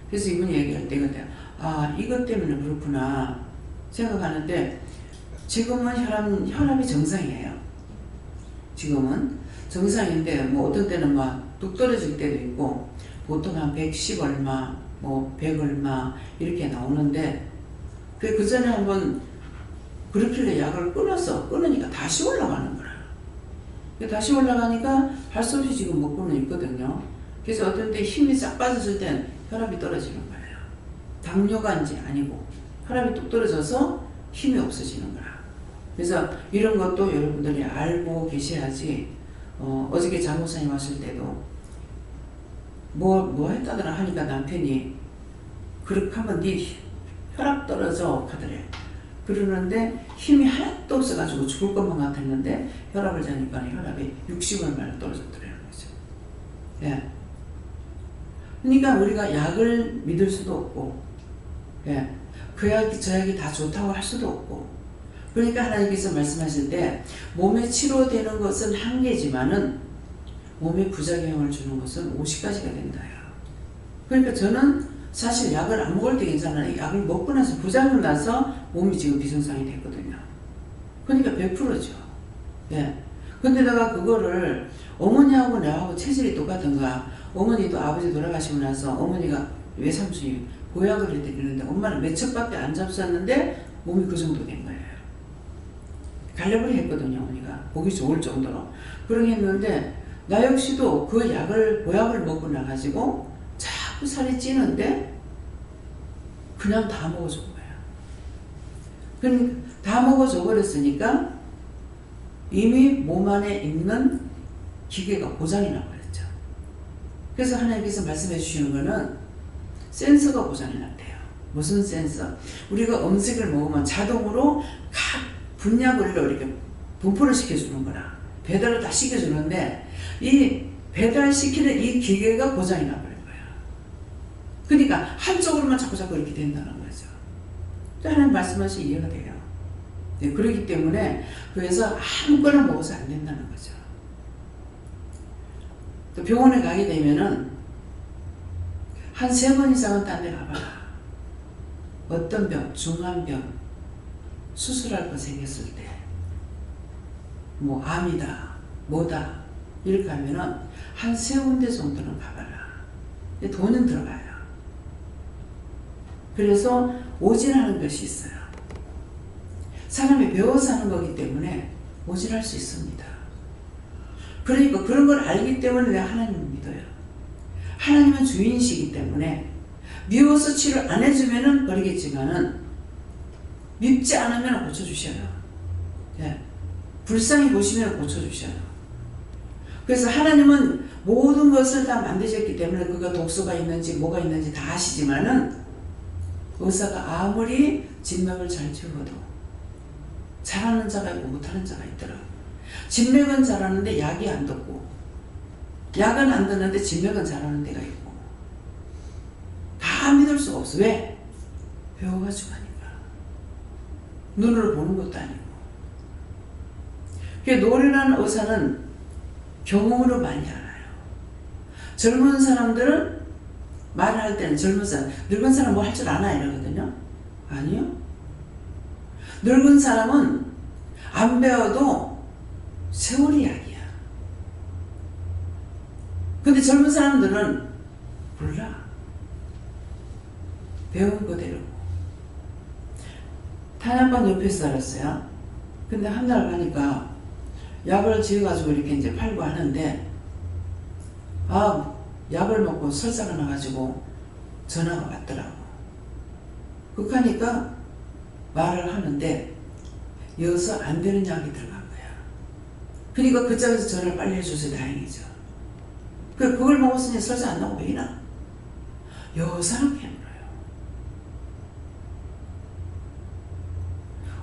그래서 이분이 얘기할 때 아, 이것 때문에 그렇구나 생각하는데 지금은 혈압이 정상이에요. 지금은 정상인데 뭐 어떤 때는 막 뚝 떨어질 때도 있고 보통 한 110 얼마 뭐 100 얼마 이렇게 나오는데 그 전에 한번 그렇길래 약을 끊으니까 다시 올라가는 거라. 다시 올라가니까 할 수 없이 지금 먹고는 있거든요. 그래서 어떤 때 힘이 싹 빠졌을 땐 혈압이 떨어지는 거예요. 당뇨가 이제 아니고 혈압이 뚝 떨어져서 힘이 없어지는 거라. 그래서 이런 것도 여러분들이 알고 계셔야지. 어저께 장모사님 왔을 때도 뭐 했다더라 하니까 남편이 그렇게 하면 네 혈압 떨어져 하더래. 그러는데 힘이 하나도 없어가지고 죽을 것만 같았는데 혈압을 재니까 혈압이 60얼마나 떨어졌더라는 거죠. 예. 그러니까 우리가 약을 믿을 수도 없고, 예. 그 약이 저 약이 다 좋다고 할 수도 없고, 그러니까 하나님께서 말씀하실 때 몸에 치료되는 것은 한계지만은 몸에 부작용을 주는 것은 50가지가 된다요. 그러니까 저는 사실 약을 안 먹을 때 괜찮아요. 약을 먹고 나서 부작용 나서 몸이 지금 비정상이 됐거든요. 그러니까 100%죠. 예. 근데다가 그거를 어머니하고 나하고 체질이 똑같은가. 어머니도 아버지 돌아가시고 나서 어머니가 외삼촌이 보약을 해드리는데 엄마는 몇 척밖에 안 잡수었는데 몸이 그 정도 된 거예요. 갈려버리 했거든요. 어머니가 보기 좋을 정도로. 그러게 했는데 나 역시도 그 약을 보약을 먹고 나가지고 자꾸 살이 찌는데 그냥 다 먹어준 거야. 그러니까 다 먹어줘 버렸으니까 이미 몸 안에 있는 기계가 고장이 나버렸죠. 그래서 하나님께서 말씀해 주시는 거는 센서가 고장이 났대요. 무슨 센서? 우리가 음식을 먹으면 자동으로 각 분야별로 이렇게 분포를 시켜주는 거라. 배달을 다 시켜주는데 이 배달시키는 이 기계가 고장이 나버린 거야. 그러니까 한쪽으로만 자꾸 이렇게 된다는 거죠. 하나님 말씀하시 이해가 돼요. 네, 그렇기 때문에 그래서 아무거나 먹어서 안 된다는 거죠. 또 병원에 가게 되면은 한 3번 이상은 딴 데 가봐라. 어떤 병, 중한 병, 수술할 거 생겼을 때, 뭐 암이다, 뭐다 이렇게 하면은 한 3군데 정도는 가봐라. 돈은 들어가요. 그래서 오진하는 것이 있어요. 사람이 배워서 하는 거기 때문에 오진할 수 있습니다. 그러니까 그런 걸 알기 때문에 내가 하나님을 믿어요. 하나님은 주인이시기 때문에 미워서 치료 안 해주면은 버리겠지만은 밉지 않으면 고쳐주셔요. 예. 불쌍히 보시면 고쳐주셔요. 그래서 하나님은 모든 것을 다 만드셨기 때문에 그가 독소가 있는지 뭐가 있는지 다 아시지만은 의사가 아무리 진맥을 잘 치워도 잘하는 자가 있고 못하는 자가 있더라고요. 진맥은 잘하는데 약이 안 듣고 약은 안 듣는데 진맥은 잘하는 데가 있고 다 믿을 수가 없어. 왜? 배워가지고 하니까. 눈으로 보는 것도 아니고. 노련한 의사는 경험으로 많이 알아요. 젊은 사람들은 말을 할 때는 젊은 사람, 늙은 사람 뭐 할 줄 아나 이러거든요. 아니요. 늙은 사람은 안 배워도 세월이 약이야. 근데 젊은 사람들은 몰라. 배운 그대로. 탄약관 옆에서 살았어요. 근데 한 날 가니까 약을 지어가지고 이렇게 이제 팔고 하는데, 약을 먹고 설사가 나가지고 전화가 왔더라고. 그러니까 말을 하는데 여기서 안 되는 약이 들어간 거야. 그러니까 그쪽에서 전화를 빨리 해줘서 다행이죠. 그걸 먹었으니 설사 안 나고 왜 이나? 여사는 깨물어요.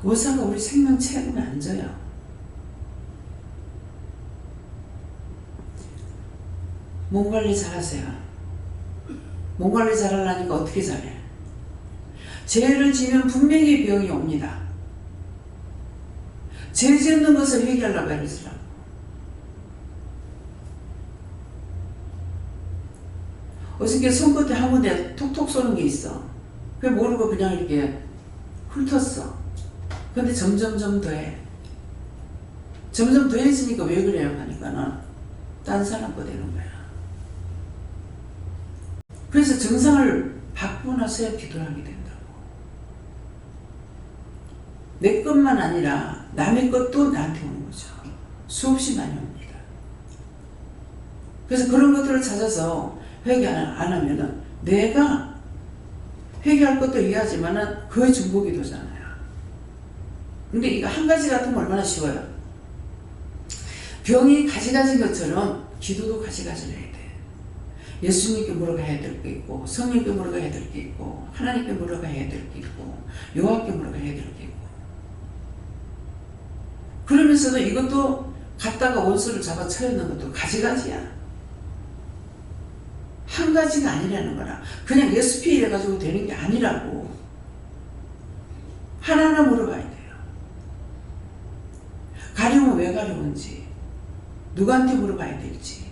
의사가 우리 생명 책임에 앉아요. 몸 관리 잘하세요. 몸 관리 잘하려니까 어떻게 잘해? 죄를 지면 분명히 병이 옵니다. 죄 짓는 것을 회개하려고 그러더라고. 어저께 손끝에 한 군데 톡톡 쏘는 게 있어. 그게 모르고 그냥 이렇게 훑었어. 근데 점점 더해. 점점 더해지니까 왜 그래요? 하니까는 딴 사람 거 되는 거야. 그래서 증상을 받고 나서야 기도를 하게 된다고. 내 것만 아니라 남의 것도 나한테 오는 거죠. 수없이 많이 옵니다. 그래서 그런 것들을 찾아서 회개 안 하면은 내가 회개할 것도 이해하지만은 그의 중복이 되잖아요. 근데 이거 한 가지 같으면 얼마나 쉬워요. 병이 가지가지인 것처럼 기도도 가지가지를 해야 돼. 예수님께 물어가야 될 게 있고, 성령께 물어가야 될 게 있고, 하나님께 물어가야 될 게 있고, 여호와께 물어가야 될 게 있고. 그러면서도 이것도 갖다가 원수를 잡아 쳐있는 것도 가지가지야. 한 가지가 아니라는 거라. 그냥 예수피 이래가지고 되는 게 아니라고. 하나하나 물어봐야 돼요. 가려면 왜 가려운지, 누구한테 물어봐야 될지,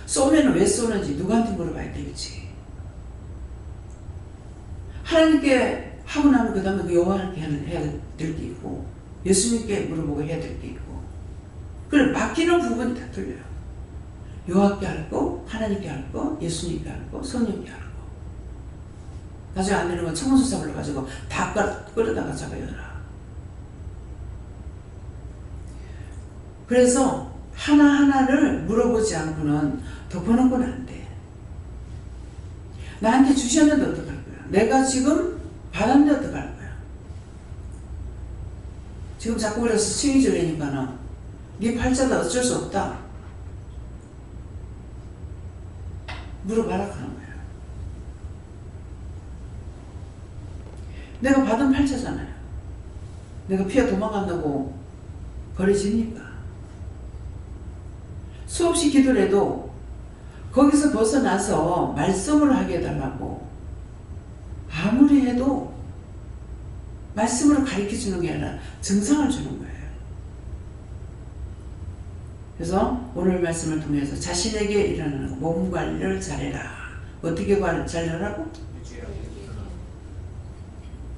쏘면 왜 쏘는지 누구한테 물어봐야 될지. 하나님께 하고 나면 그 다음에 그 여호와께 해야 될 게 있고, 예수님께 물어보고 해야 될 게 있고. 그래, 맡기는 부분이 다 틀려요. 여호와께 할 거, 하나님께 할 거, 예수님께 할 거, 성령께 할 거. 나중에 안 되는 건 청원수 잡으러 가지고 다 끌어다가 잡아야라. 그래서 하나하나를 물어보지 않고는 덮어놓고는 안 돼. 나한테 주셨는데 어떡할 거야? 내가 지금 받았는데 어떡할 거야? 지금 자꾸 그래서 칭의절이니까는 네 팔자다 어쩔 수 없다. 물어봐라 하는 거야. 내가 받은 팔자잖아요. 내가 피해 도망간다고 버려집니까? 수없이 기도를 해도 거기서 벗어나서 말씀을 하게 해달라고 아무리 해도 말씀으로 가르쳐주는 게 아니라 증상을 주는 거예요. 그래서 오늘 말씀을 통해서 자신에게 일어나는 몸 관리를 잘해라. 어떻게 잘하라고?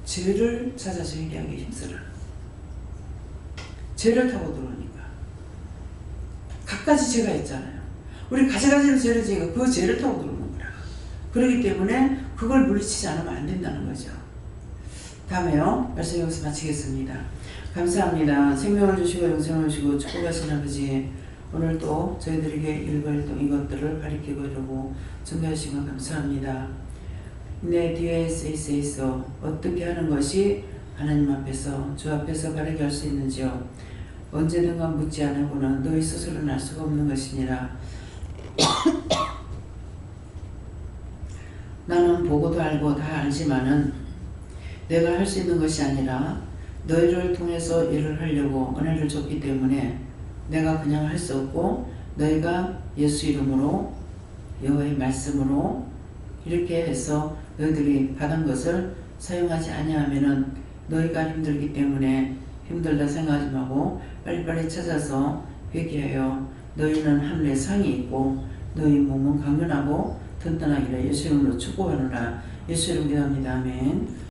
죄를 찾아서 회개하기 힘쓰라. 죄를 타고 들어오니까 갖가지 죄가 있잖아요. 우리 가지가지로 죄를 지니까 그 죄를 타고 들어오는 거야. 그렇기 때문에 그걸 물리치지 않으면 안 된다는 거죠. 다음에요. 말씀 여기서 마치겠습니다. 감사합니다. 생명을 주시고 영생을 주시고 축복하신 아버지, 오늘 또 저희들에게 일괄동 이것들을 가리키고 이러고 증거하시면 감사합니다. 내 뒤에 있어 어떻게 하는 것이 하나님 앞에서 주 앞에서 바르게 할 수 있는지요. 언제든가 묻지 않고는 너희 스스로는 알 수가 없는 것이니라. 나는 보고도 알고 다 알지만은 내가 할 수 있는 것이 아니라 너희를 통해서 일을 하려고 은혜를 줬기 때문에 내가 그냥 할 수 없고 너희가 예수 이름으로 여호와의 말씀으로 이렇게 해서 너희들이 받은 것을 사용하지 아니하면은 너희가 힘들기 때문에 힘들다 생각하지 말고 빨리빨리 찾아서 회개하여 너희는 하늘에 상이 있고 너희 몸은 강건하고 튼튼하기를 예수 이름으로 축복하노라. 예수 이름으로 기도합니다. 아멘.